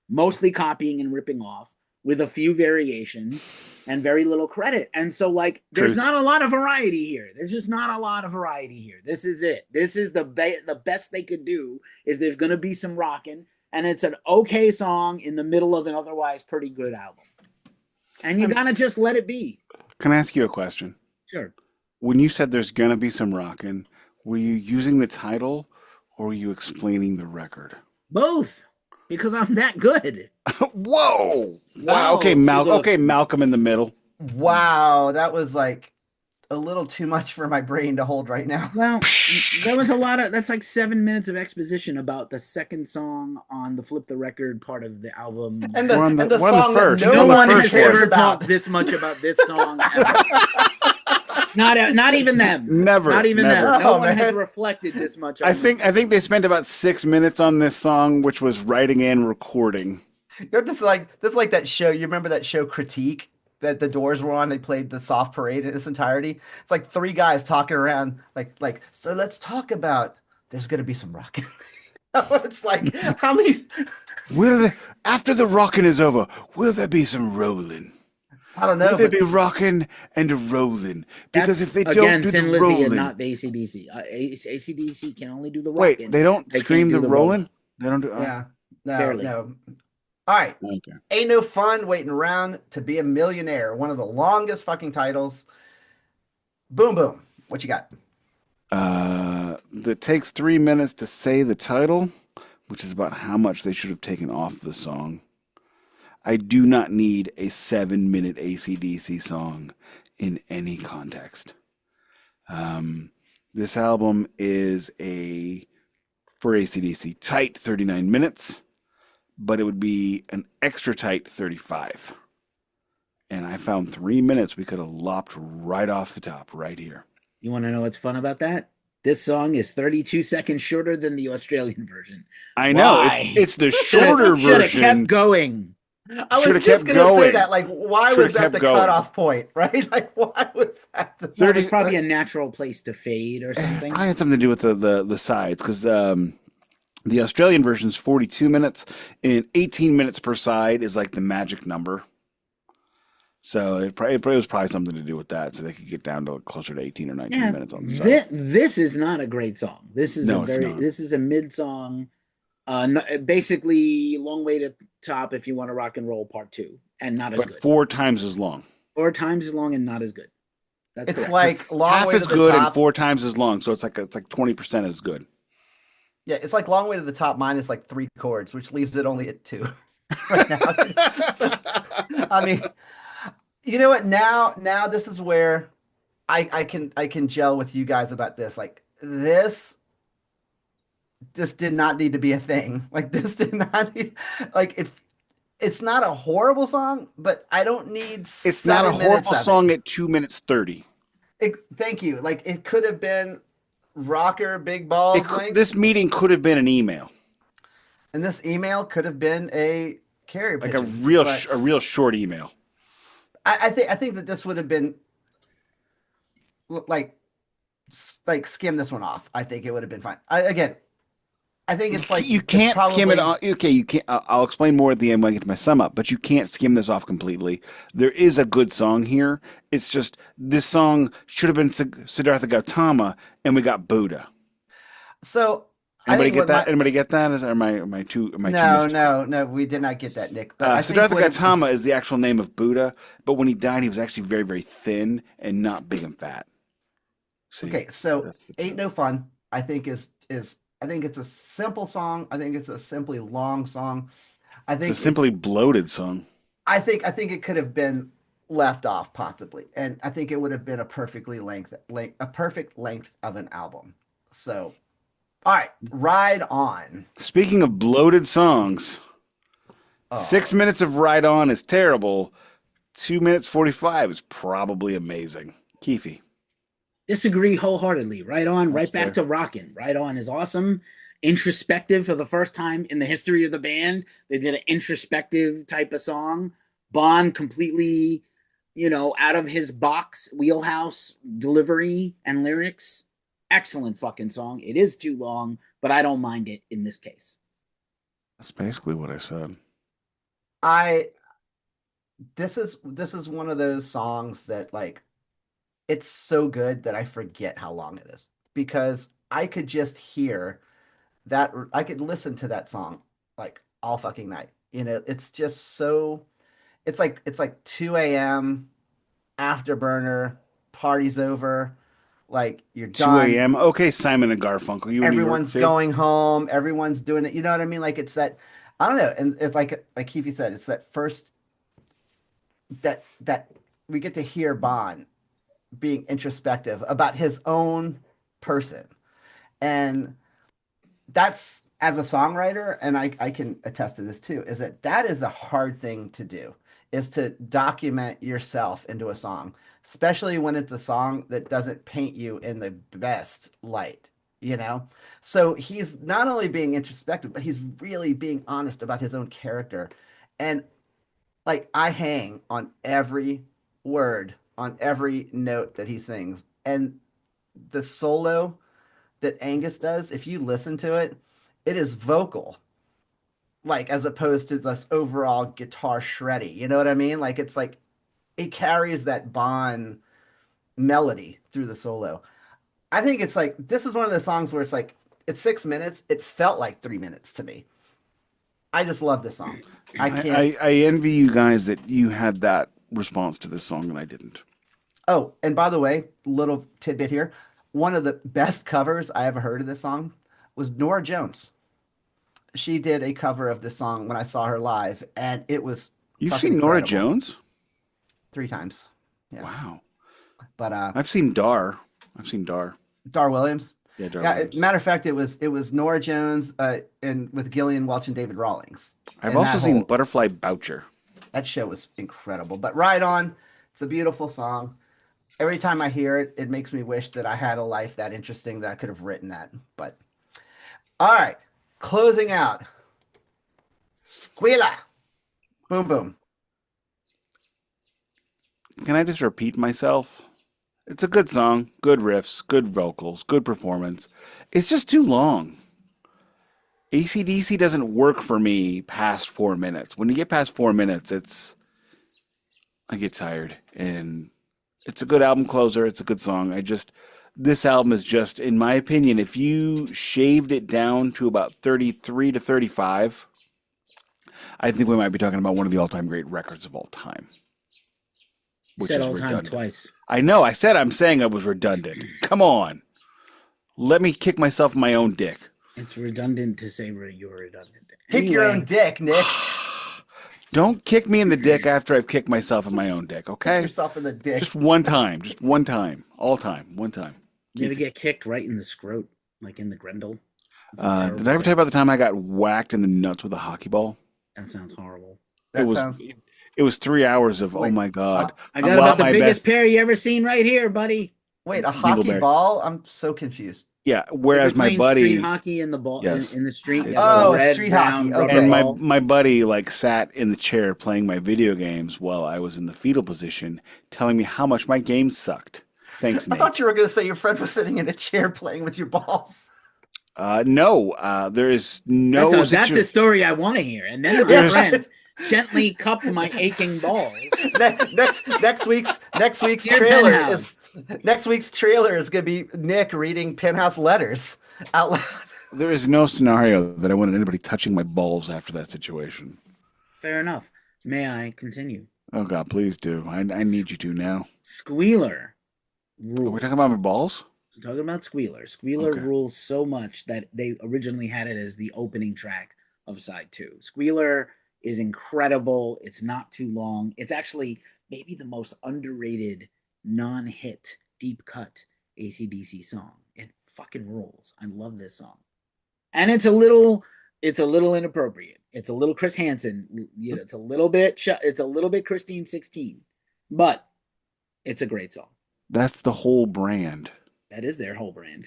mostly copying and ripping off with a few variations and very little credit. And so like there's not a lot of variety here. There's just not a lot of variety here. This is it. This is the best they could do is there's going to be some rocking and it's an okay song in the middle of an otherwise pretty good album. And you got to just let it be.
Can I ask you a question?
Sure.
When you said there's going to be some rockin', were you using the title or were you explaining the record?
Both. Because I'm that good.
Whoa! Wow. Okay, Malcolm in the middle.
Wow, that was like a little too much for my brain to hold right now.
Well, there was that's like 7 minutes of exposition about the second song on the Flip the Record part of the album.
And the song that
no one has ever
about.
talked this much about this song ever. Not even them.
Never.
Not even
never.
them. No one has reflected this much on
I think they spent about 6 minutes on this song, which was writing and recording.
This is like that show. You remember that show Critique that the Doors were on? They played the Soft Parade in its entirety. It's like three guys talking around like so let's talk about there's gonna be some rocking. It's like how many
after the rocking is over, will there be some rolling?
I don't know.
Will there be rocking and rolling? Because if they don't do
Thin
the
Lizzy
rolling,
and not the ACDC. ACDC can only do the rocking.
wait, they don't scream
can't
the rolling? They don't do.
Yeah, no,
Barely.
no. All right,
Okay.
Ain't No Fun Waiting Around to Be a Millionaire. One of the longest fucking titles. Boom, boom. What you got?
It takes 3 minutes to say the title, which is about how much they should have taken off the song. I do not need a 7-minute AC/DC song in any context. This album is for AC/DC, tight 39 minutes, but it would be an extra tight 35. And I found 3 minutes we could have lopped right off the top right here.
You want to know what's fun about that? This song is 32 seconds shorter than the Australian version.
I know.
Why?
It's the shorter
Should have
version.
kept going.
I was
Should've
just
kept
going to say
going.
that. Like, why
Should've
was that
kept
the
going.
cutoff point, right? Like, why was that the
That was probably a natural place to fade or something.
I had something to do with the sides because the Australian version is 42 minutes and 18 minutes per side is like the magic number. So it was probably something to do with that, so they could get down to closer to 18 or 19 minutes on the side.
This is not a great song. This is this is a mid song. Basically, Long Way to Top if you want to rock and roll part 2, and not as good.
4 times as long.
4 times as long and not as good. That's
It's
correct.
like Long
Half
Way
as
to the
good
Top.
and 4 times as long, so it's like 20% as good.
Yeah, it's like Long Way to the Top minus like 3 chords, which leaves it only at 2 right now. I mean, you know what? Now this is where I can gel with you guys about this. Like this did not need to be a thing. Like this did not need if it's not a horrible song, but I don't need.
It's not a
7 minutes
horrible
of it.
song at 2 minutes 30.
Thank you. Like it could have been rocker, big balls.
This meeting could have been an email,
And this email could have been a carrier
like
pigeon.
a real short email.
I think that this would have been like skim this one off. I think it would have been fine. I think it's like
you can't skim it
probably-
off. Okay, you can't. I'll explain more at the end when I get to my sum up. But you can't skim this off completely. There is a good song here. It's just this song should have been Siddhartha Gautama, and we got Buddha.
So
Anybody
I think
get that?
what
Anybody get that? Am I too?
No, we did not get that, Nick. But I think
Siddhartha
what it-
Gautama is the actual name of Buddha, but when he died, he was actually very, very thin and not big and fat. See,
Okay, so
that's the-
Ain't No Fun, I think is I think it's a simple song. I think it's a simply long song. I
It's a
think
simply bloated song.
I think it could have been left off possibly, and I think it would have been a a perfect length of an album. So, all right, Ride On.
Speaking of bloated songs,
Oh,
6 minutes of Ride On is terrible. 2 minutes 45 is probably amazing. Keefy.
Disagree wholeheartedly. Right on,
That's
right back
fair.
to rockin'. Right on is awesome. Introspective for the first time in the history of the band. They did an introspective type of song. Bond completely, out of his box, wheelhouse delivery and lyrics. Excellent fucking song. It is too long, but I don't mind it in this case.
That's basically what I said.
I this is one of those songs that like it's so good that I forget how long it is because I could just hear that I could listen to that song like all fucking night. It's just so it's like 2 a.m. afterburner, party's over, like you're
2
done.
a.m. Okay, Simon and Garfunkel. You in New York
Everyone's
too?
going home, everyone's doing it. You know what I mean? Like it's that I don't know. And it's like Keefe said, it's that first that we get to hear Bond being introspective about his own person. And that's as a songwriter, and I can attest to this too, is that is a hard thing to do, is to document yourself into a song, especially when it's a song that doesn't paint you in the best light, you know? So he's not only being introspective, but he's really being honest about his own character. And like I hang on every word, on every note that he sings. And the solo that Angus does, if you listen to it, it is vocal, like as opposed to just overall guitar shreddy. You know what I mean? Like it's like it carries that Bond melody through the solo. I think it's like this is one of the songs where it's like it's 6 minutes. It felt like 3 minutes to me. I just love this song. I can't.
I envy you guys that you had that response to this song and I didn't.
Oh, and by the way, little tidbit here. One of the best covers I ever heard of this song was Norah Jones. She did a cover of this song when I saw her live, and it was
You've
fucking
seen Norah
incredible.
Jones?
3 times. Yeah.
Wow.
But
I've seen Dar. I've seen Dar.
Dar Williams.
Yeah, Dar
Yeah,
Williams.
matter of fact, it was Norah Jones and with Gillian Welch and David Rawlings.
I've
And
also
that
seen
whole
Butterfly Boucher.
that show was incredible. But Ride On, it's a beautiful song. Every time I hear it, it makes me wish that I had a life that interesting that I could have written that. But all right, closing out. Squealer. Boom boom.
Can I just repeat myself? It's a good song, good riffs, good vocals, good performance. It's just too long. ACDC doesn't work for me past 4 minutes. When you get past 4 minutes, I get tired. And it's a good album closer. It's a good song. This album is just, in my opinion, if you shaved it down to about 33 to 35, I think we might be talking about one of the all-time great records of all time,
You
which
said
is
all time
redundant.
twice.
I know. I'm saying I was redundant. Come on. Let me kick myself in my own dick.
It's redundant to say you're redundant.
Kick your own dick, Nick.
Don't kick me in the dick after I've kicked myself in my own dick,
Kick
okay?
yourself in the dick.
Just one time. Just one time. All time. One time.
You ever get kicked right in the scrot, like in the Grendel? It's a
Did
terrible
I ever tell you
thing.
about the time I got whacked in the nuts with a hockey ball?
That sounds horrible.
That
It was
sounds.
it was 3 hours of, oh
Wait,
my God.
I got
Well,
about the
my
biggest
best-
pair you ever seen right here, buddy.
Wait, a hockey
Bear.
ball? I'm so confused.
Yeah,
You
whereas
ever
my
playing
buddy
street hockey in the ball
Yes.
in the street.
It's
Yeah,
Oh,
red,
street
brown,
hockey,
rubber
okay.
and
ball.
my buddy like sat in the chair playing my video games while I was in the fetal position, telling me how much my game sucked. Thanks,
I
Nate.
thought you were going to say your friend was sitting in a chair playing with your balls.
No, there is no
That's a story I want to hear. And then my
There's-
friend gently cupped my aching balls.
Next week's
Dear
trailer
Penthouse.
next week's trailer is going to be Nick reading Penthouse letters out loud.
There is no scenario that I wanted anybody touching my balls after that situation.
Fair enough. May I continue?
Oh God, please do. I need you to now.
Squealer.
Are we talking about my balls?
So talking about Squealer. Squealer
Okay.
rules so much that they originally had it as the opening track of side 2. Squealer is incredible. It's not too long. It's actually maybe the most underrated non-hit deep cut ACDC song. It fucking rules. I love this song. And it's a little inappropriate. It's a little Chris Hansen, you know, it's a little bit Christine 16. But it's a great song.
That's the whole brand.
That is their whole brand.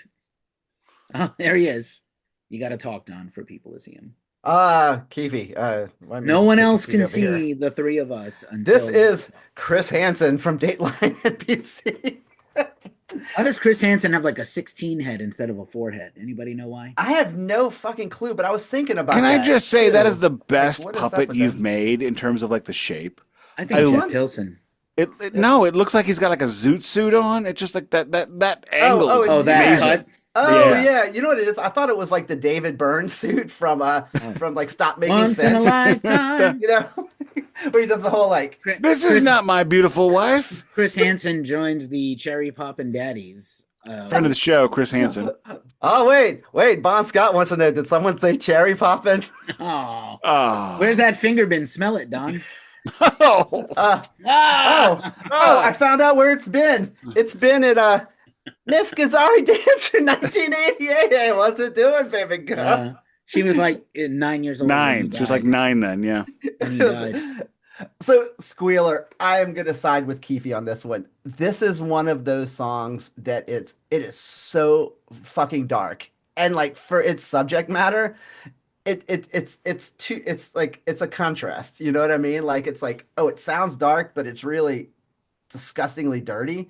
Oh, there he is. You got to talk, Don, for people to see him.
Keefy.
No one else can see the three of us
This
until
is Chris Hansen from Dateline NBC.
Why does Chris Hansen have like a 16 head instead of a 4 head? Anybody know why?
I have no fucking clue, but I was thinking about
Can
that.
I just say
too.
that is the best
what is up
puppet
with
you've
them?
made in terms of like the shape?
I think it's
I-
Ed Pilsen.
No, it looks like he's got like a zoot suit on. It's just like that angle.
oh,
is
Oh, that
amazing.
cut.
Oh
Yeah.
yeah, you know what it is? I thought it was like the David Byrne suit from like Stop Making
Once in a
Sense.
lifetime.
You know, where he does the whole like.
This is not my beautiful wife.
Chris Hansen joins the Cherry Poppin' Daddies.
Friend of the show, Chris Hansen.
Oh wait, Bon Scott wants to know: did someone say cherry poppin'?
Oh,
Oh.
where's that finger been? Smell it, Don.
Oh.
I found out where it's been. It's been at Miss Gazzari Dance in 1988. Hey, what's it doing, baby girl?
She was like 9 years old. when he
9. She was
died,
like 9 then, yeah.
when he died.
So, Squealer, I am going to side with Keefy on this one. This is one of those songs that it is so fucking dark, and like for its subject matter, it's a contrast. You know what I mean? Like it's like, oh, it sounds dark, but it's really disgustingly dirty.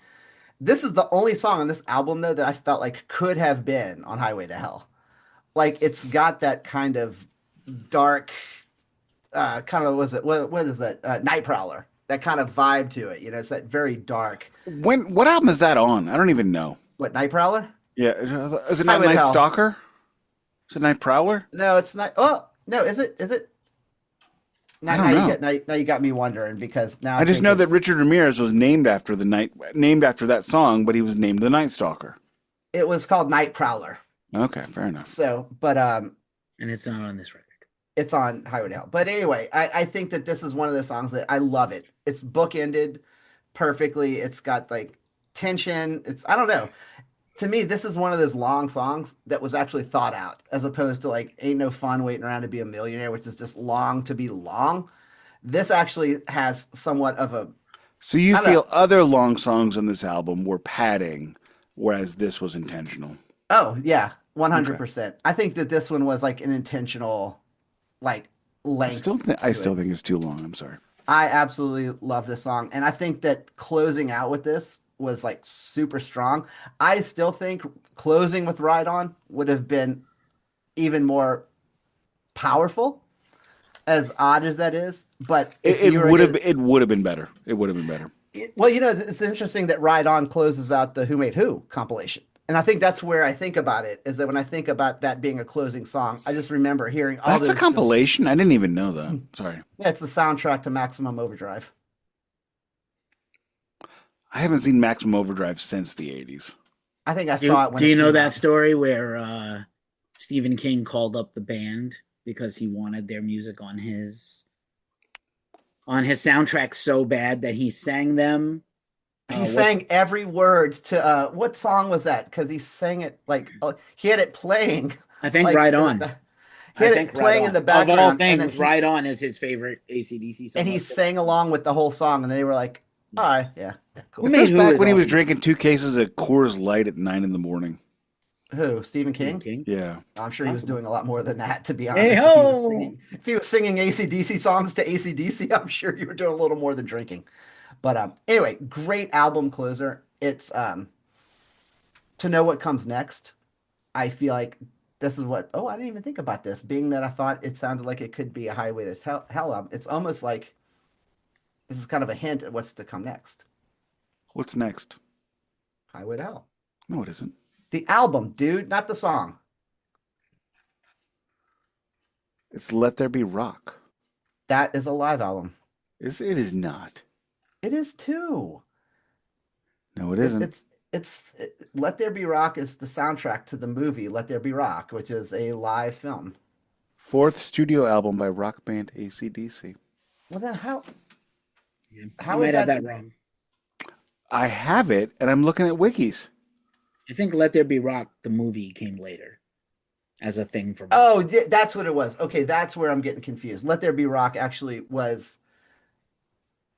This is the only song on this album though that I felt like could have been on Highway to Hell. Like it's got that kind of dark. Kind of what is that Night Prowler, that kind of vibe to it, you know? It's that very dark.
What album is that on? I don't even know.
What, Night Prowler?
Yeah, is it not
Highway to
Night
Hell.
Stalker? Is it Night Prowler?
No, it's not. Oh no, is it now,
I don't know.
now you got me wondering, because now
I just
think
know that
it's-
Richard Ramirez was named after that song, but he was named the Night Stalker.
it was called Night Prowler.
Okay, fair enough.
So but
And it's not on this record.
it's on Highway to Hell. But anyway, I think that this is one of the songs that I love it. It's bookended perfectly. It's got like tension. I don't know. To me, this is one of those long songs that was actually thought out, as opposed to like Ain't No Fun Waiting Around to Be a Millionaire, which is just long to be long. This actually has somewhat of a,
So you
I don't
feel other long songs on this album were padding, whereas this was intentional.
oh yeah, 100%. I think that this one was like an intentional like
I
length.
still think it's too long. I'm sorry.
I absolutely love this song. And I think that closing out with this was like super strong. I still think closing with Ride On would have been even more powerful, as odd as that is. But if
It
you were
would have
gonna-
it would have been better. It would have been better.
well, you know, it's interesting that Ride On closes out the Who Made Who compilation. And I think that's where I think about it, is that when I think about that being a closing song, I just remember hearing all
That's
those
a
just-
compilation. I didn't even know that. Sorry.
yeah, it's the soundtrack to Maximum Overdrive.
I haven't seen Maximum Overdrive since the 80s.
I think I saw it when
Do
it
you know
came
that
out.
story where Stephen King called up the band because he wanted their music on his soundtrack so bad that he sang them?
He sang every word to what song was that? Because he sang it like he had it playing.
I think
like,
Ride
in the
On.
ba- He had it playing in the background.
Of all
and then
things, Ride On is his favorite ACDC song.
and he sang along with the whole song, and they were like, "All right, yeah, cool."
Who
It's
made
just
Who
back
is
when he was
awesome.
drinking 2 cases of Coors Light at 9 in the morning.
Who? Stephen King?
Yeah.
I'm sure he was
Possible.
doing a lot more than that, to be honest.
Hey-ho!
If he was singing ACDC songs to ACDC, I'm sure you were doing a little more than drinking. But anyway, great album closer. It's To Know What Comes Next. I feel like this is what, I didn't even think about this, being that I thought it sounded like it could be a Highway to Hell album. It's almost like this is kind of a hint at what's to come next.
What's next?
Highway to Hell.
No, it isn't.
The album, dude, not the song.
It's Let There Be Rock.
That is a live album.
It is not.
It is too.
No, it isn't.
Let There Be Rock is the soundtrack to the movie Let There Be Rock, which is a live film.
Fourth studio album by rock band ACDC.
Well, then
You
how
might
is
have
that?
that wrong.
I have it, and I'm looking at wikis.
I think Let There Be Rock, the movie, came later as a thing for.
Oh, that's what it was. Okay, that's where I'm getting confused. Let There Be Rock actually was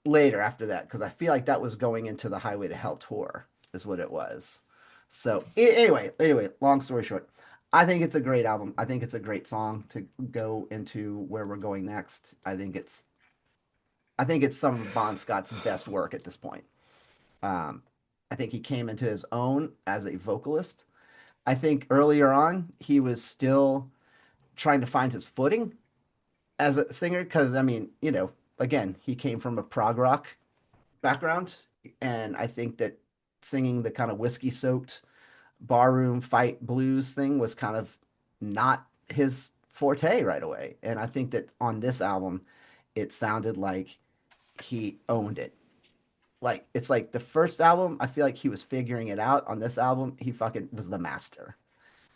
later after that, because I feel like that was going into the Highway to Hell tour, is what it was. So anyway, long story short, I think it's a great album. I think it's a great song to go into where we're going next. I think it's some of Bon Scott's best work at this point. I think he came into his own as a vocalist. I think earlier on he was still trying to find his footing as a singer, because I mean, again, he came from a prog rock background, and I think that singing the kind of whiskey soaked barroom fight blues thing was kind of not his forte right away. And I think that on this album, it sounded like he owned it. Like, it's like the first album, I feel like he was figuring it out. On this album, he fucking was the master.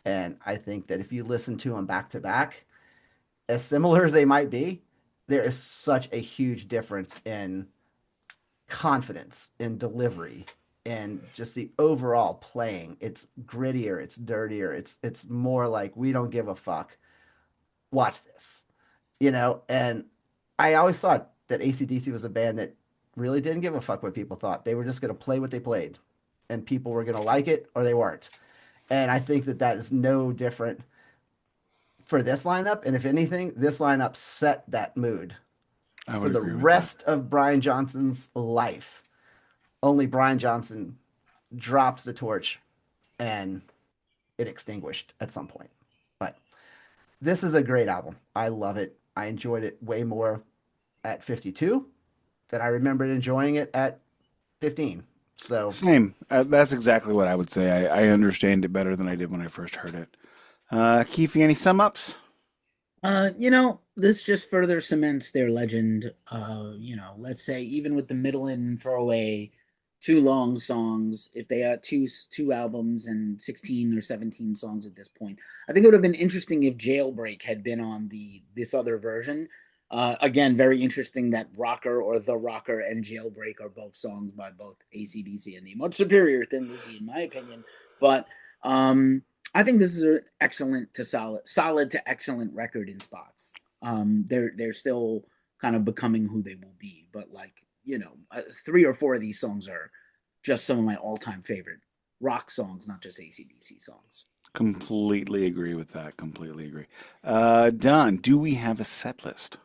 And I think that if you listen to him back to back, as similar as they might be, there is such a huge difference in confidence, in delivery, and just the overall playing. It's grittier, it's dirtier, it's more like, we don't give a fuck. Watch this. And I always thought that AC/DC was a band that really didn't give a fuck what people thought. They were just going to play what they played, and people were going to like it or they weren't. And I think that that is no different for this lineup. And if anything, this lineup set that mood
I
for
would
the
agree with
rest of Brian Johnson's life. Only Brian Johnson dropped the torch and it extinguished at some point. But this is a great album. I love it. I enjoyed it way more at 52 than I remembered enjoying it at 15. So
that. Same. That's exactly what I would say. I understand it better than I did when I first heard it. Keefy, any sum ups?
This just further cements their legend. Let's say even with the middle and throwaway 2 long songs, if they had two albums and 16 or 17 songs at this point, I think it would have been interesting if Jailbreak had been on this other version. Again, very interesting that Rocker or The Rocker and Jailbreak are both songs by both AC/DC and the much superior Thin Lizzy, in my opinion. But I think this is an excellent to solid to excellent record in spots. They're still kind of becoming who they will be, but 3 or 4 of these songs are just some of my all-time favorite rock songs, not just AC/DC songs.
Completely agree with that. Completely agree. Don, do we have a set list?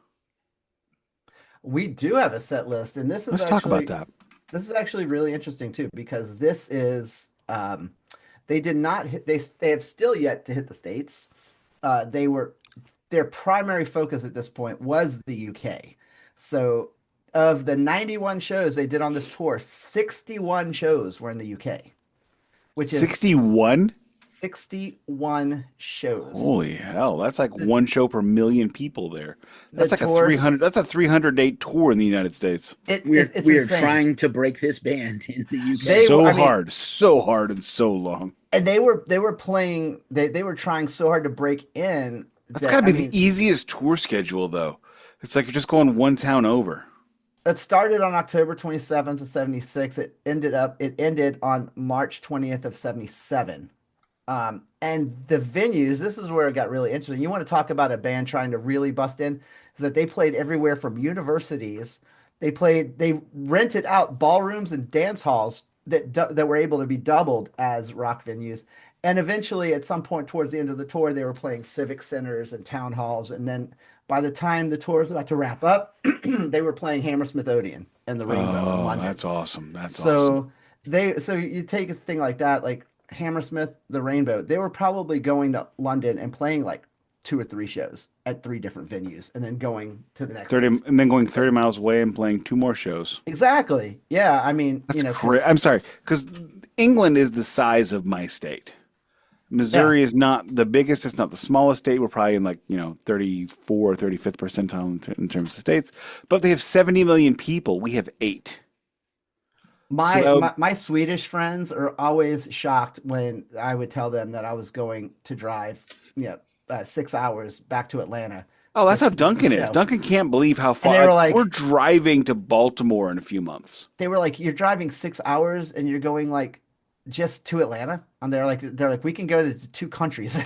we do have a set list, and this is
Let's talk about
actually
that.
this is actually really interesting too, because this is they did not hit, they have still yet to hit the States. Their primary focus at this point was the UK. So of the 91 shows they did on this tour, 61 shows were in the UK, which is
61?
61 shows.
Holy hell, that's like one show per million people there. That's like
tours-
that's a 300-day tour in the United States.
It's
We're
insane.
trying to break this band in the UK.
They-
So
I mean-
hard, so hard and so long.
And they were playing, they were trying so hard to break in.
That's
that,
got to be
I mean,
the easiest tour schedule though. It's like you're just going one town over.
It started on October 27th of 76. It ended on March 20th of 77. And the venues, this is where it got really interesting. You want to talk about a band trying to really bust in, is that they played everywhere from universities. They rented out ballrooms and dance halls that were able to be doubled as rock venues. And eventually, at some point towards the end of the tour, they were playing civic centers and town halls. And then by the time the tour was about to wrap up, they were playing Hammersmith Odeon and the Rainbow in
Oh,
London.
that's awesome. That's awesome.
So you take a thing like that, like Hammersmith, the Rainbow, they were probably going to London and playing like 2 or 3 shows at 3 different venues, and then going to the next
30
ones.
and then going 30 miles away and playing 2 more shows.
Exactly. Yeah, I mean,
That's great. I'm sorry, because England is the size of my state. Missouri is not the biggest. It's not the smallest state. We're probably in 34 or 35th percentile in terms of states. But they have 70 million people. We have 8. So that would,
My Swedish friends are always shocked when I would tell them that I was going to drive, 6 hours back to Atlanta
oh,
to
that's how
see the
Duncan is.
show.
Duncan can't believe how
And
far.
they were
Like, we're
like,
driving to Baltimore in a few months.
you're driving 6 hours and you're going like just to Atlanta. And they're like, we can go to two countries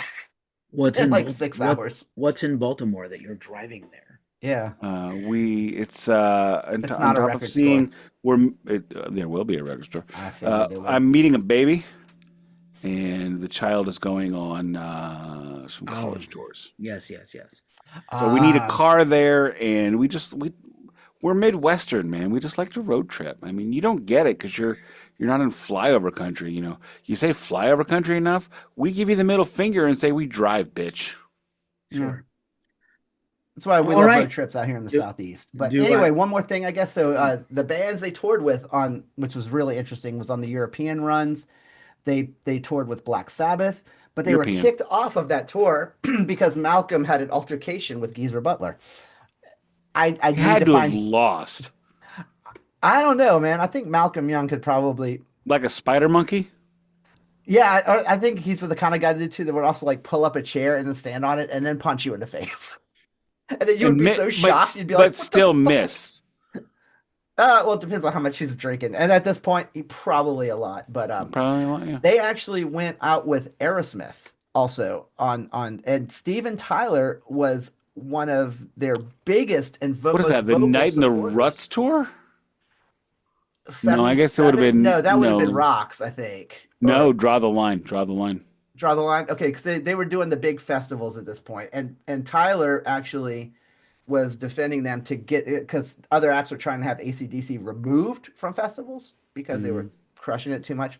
What's
in
in
like 6 hours.
What's in Baltimore that you're driving there?
Yeah,
It's
it's
on
not a
top of
record store.
seeing there will be a record store.
I figured they would.
I'm meeting a baby, and the child is going on some
Oh,
college tours.
yes.
So we need a
Ah,
car there, and we're Midwestern, man. We just like to road trip. I mean, you don't get it because you're not in flyover country. You know, you say flyover country enough, we give you the middle finger and say we drive, bitch.
yeah.
Sure.
That's why we
All
love
right.
road trips out here in the
Do-
Southeast. But
do
anyway,
I-
one more thing, I guess. So the bands they toured with on, which was really interesting, was on the European runs. They toured with Black Sabbath, but they were
European.
kicked off of that tour because Malcolm had an altercation with Geezer Butler. I
You
need
had
to
to have
find.
lost
I don't know, man. I think Malcolm Young could probably.
like a spider monkey.
Yeah, I think he's the kind of guy that would also like pull up a chair and then stand on it and then punch you in the face. And then you would
And
be so shocked, you'd be like,
but
"What the
still
fuck?"
miss.
Well, it depends on how much he's drinking. And at this point, he probably a lot. But
Probably, yeah.
they actually went out with Aerosmith also and Steven Tyler was one of their biggest and
What is
most
that? The
vocal
Night in the
supporters.
Ruts tour? No, I guess it would have
77?
been
No, that would have been
no.
Rocks, I think.
No,
Or
draw the line. Draw the line.
Draw the Line. Okay, because they were doing the big festivals at this point, and Tyler actually was defending them to get it because other acts were trying to have ACDC removed from festivals because they were crushing it too much.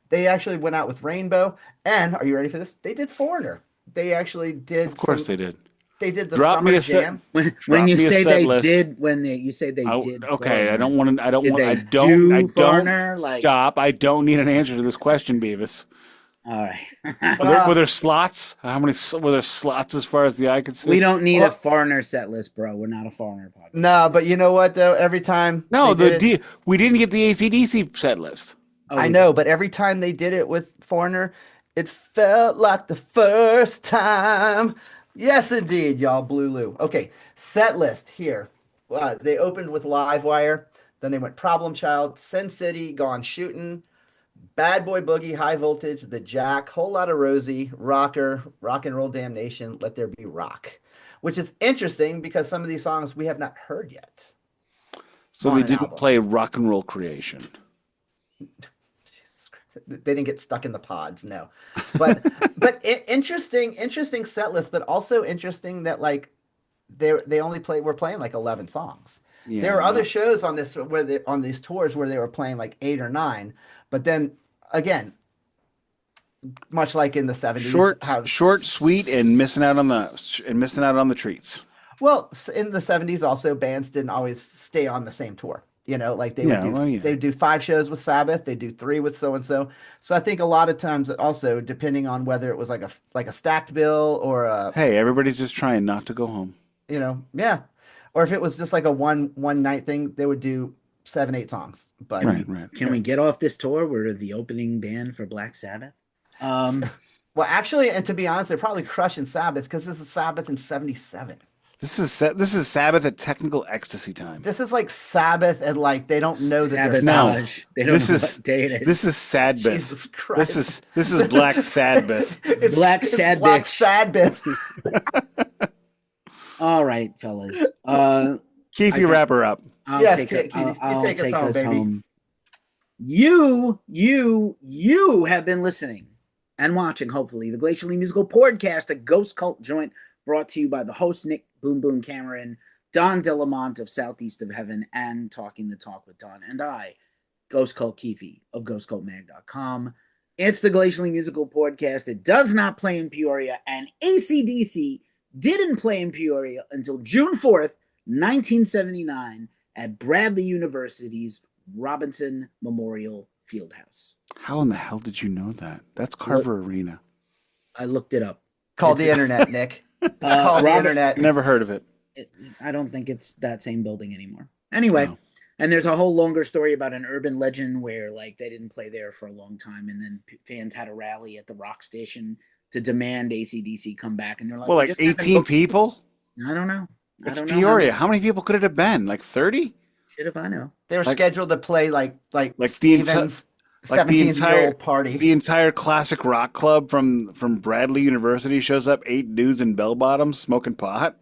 They actually went out with Rainbow, and are you ready for this? They did Foreigner. They actually did
Of course
some.
they did.
They did the
Drop me
Summer
a set.
Jam.
When
Drop
you
me a
say
set
they
list.
did, you say they did.
Okay, I don't
Foreigner,
want to. I don't
did
want.
they
I don't. I
do
don't.
Foreigner? Like,
Stop! I don't need an answer to this question, Beavis.
all right.
Were there slots? How many were there slots as far as the eye could see?
We don't need
Well-
a Foreigner set list, bro. We're not a Foreigner podcast.
No, but you know what though? Every time
No,
they did it,
we didn't get the ACDC set list.
Oh,
I
we
know, but every time they did it with Foreigner, it felt like the first time. Yes, indeed, y'all. Blue Lou. Okay, set list here. They opened with Livewire, then they went Problem Child, Sin City, Gone Shootin', Bad Boy Boogie, High Voltage, The Jack, Whole Lotta Rosie, Rocker, Rock and Roll Damnation, Let There Be Rock, which is interesting because some of these songs we have not heard yet.
So
On
they
an
didn't
album.
play Rock and Roll Creation.
Jesus Christ. They didn't get stuck in the pods, no. But interesting set list, but also interesting that like they only we're playing like 11 songs.
Yeah,
There are other
no.
shows on this on these tours where they were playing like 8 or 9, but then again, much like in the 70s,
short, sweet, and missing out on the treats.
Well, in the 70s also bands didn't always stay on the same tour. Like they
Yeah,
would do
well, yeah.
they do 5 shows with Sabbath, they do 3 with so and so. So I think a lot of times also depending on whether it was like a stacked bill or a
Hey, everybody's just trying not to go home.
yeah. Or if it was just like a one night thing, they would do 7, 8 songs. But
Right.
Can we get off this tour? We're the opening band for Black Sabbath.
well, actually, and to be honest, they're probably crushing Sabbath because this is Sabbath in 77.
This is Sabbath at technical ecstasy time.
This is like Sabbath and like they don't know that they're
Sabotage. They don't
This
know
is
what day it is.
this is Sadbeth.
Jesus Christ.
This is Black Sadbeth.
It's
Black
it's
Sad
Black
bitch.
Sabbath.
All right, fellas.
Keefy, wrap her up.
I'll
Yes,
take,
Keith, you
I'll
take us
take
home,
us
baby.
home. You have been listening and watching, hopefully, the Glacially Musical Pouredcast, a ghost cult joint brought to you by the host Nick Boom Boom Cameron, Don Delamont of Southeast of Heaven, and Talking the Talk with Don, and I, Ghost Cult Keefy of ghostcultmag.com. It's the Glacially Musical Pouredcast. It does not play in Peoria, and ACDC didn't play in Peoria until June 4th, 1979, at Bradley University's Robinson Memorial Fieldhouse.
How in the hell did you know that? That's Carver Arena.
I looked it up.
Called the internet, Nick. It's called the
Robert-
internet.
Never heard of it.
I don't think it's that same building anymore. Anyway,
No.
And there's a whole longer story about an urban legend where like they didn't play there for a long time, and then fans had a rally at the rock station to demand ACDC come back, and they're like,
Well,
"We
like
just haven't
18
booked-"
people?
I don't know. I
It's
don't know.
Peoria. How many people could it have been? Like 30?
Shit if I know.
They were
Like-
scheduled to play like
Like the
Stevens'
like the
17-year-old party.
The entire classic rock club from Bradley University shows up, 8 dudes in bell bottoms smoking pot.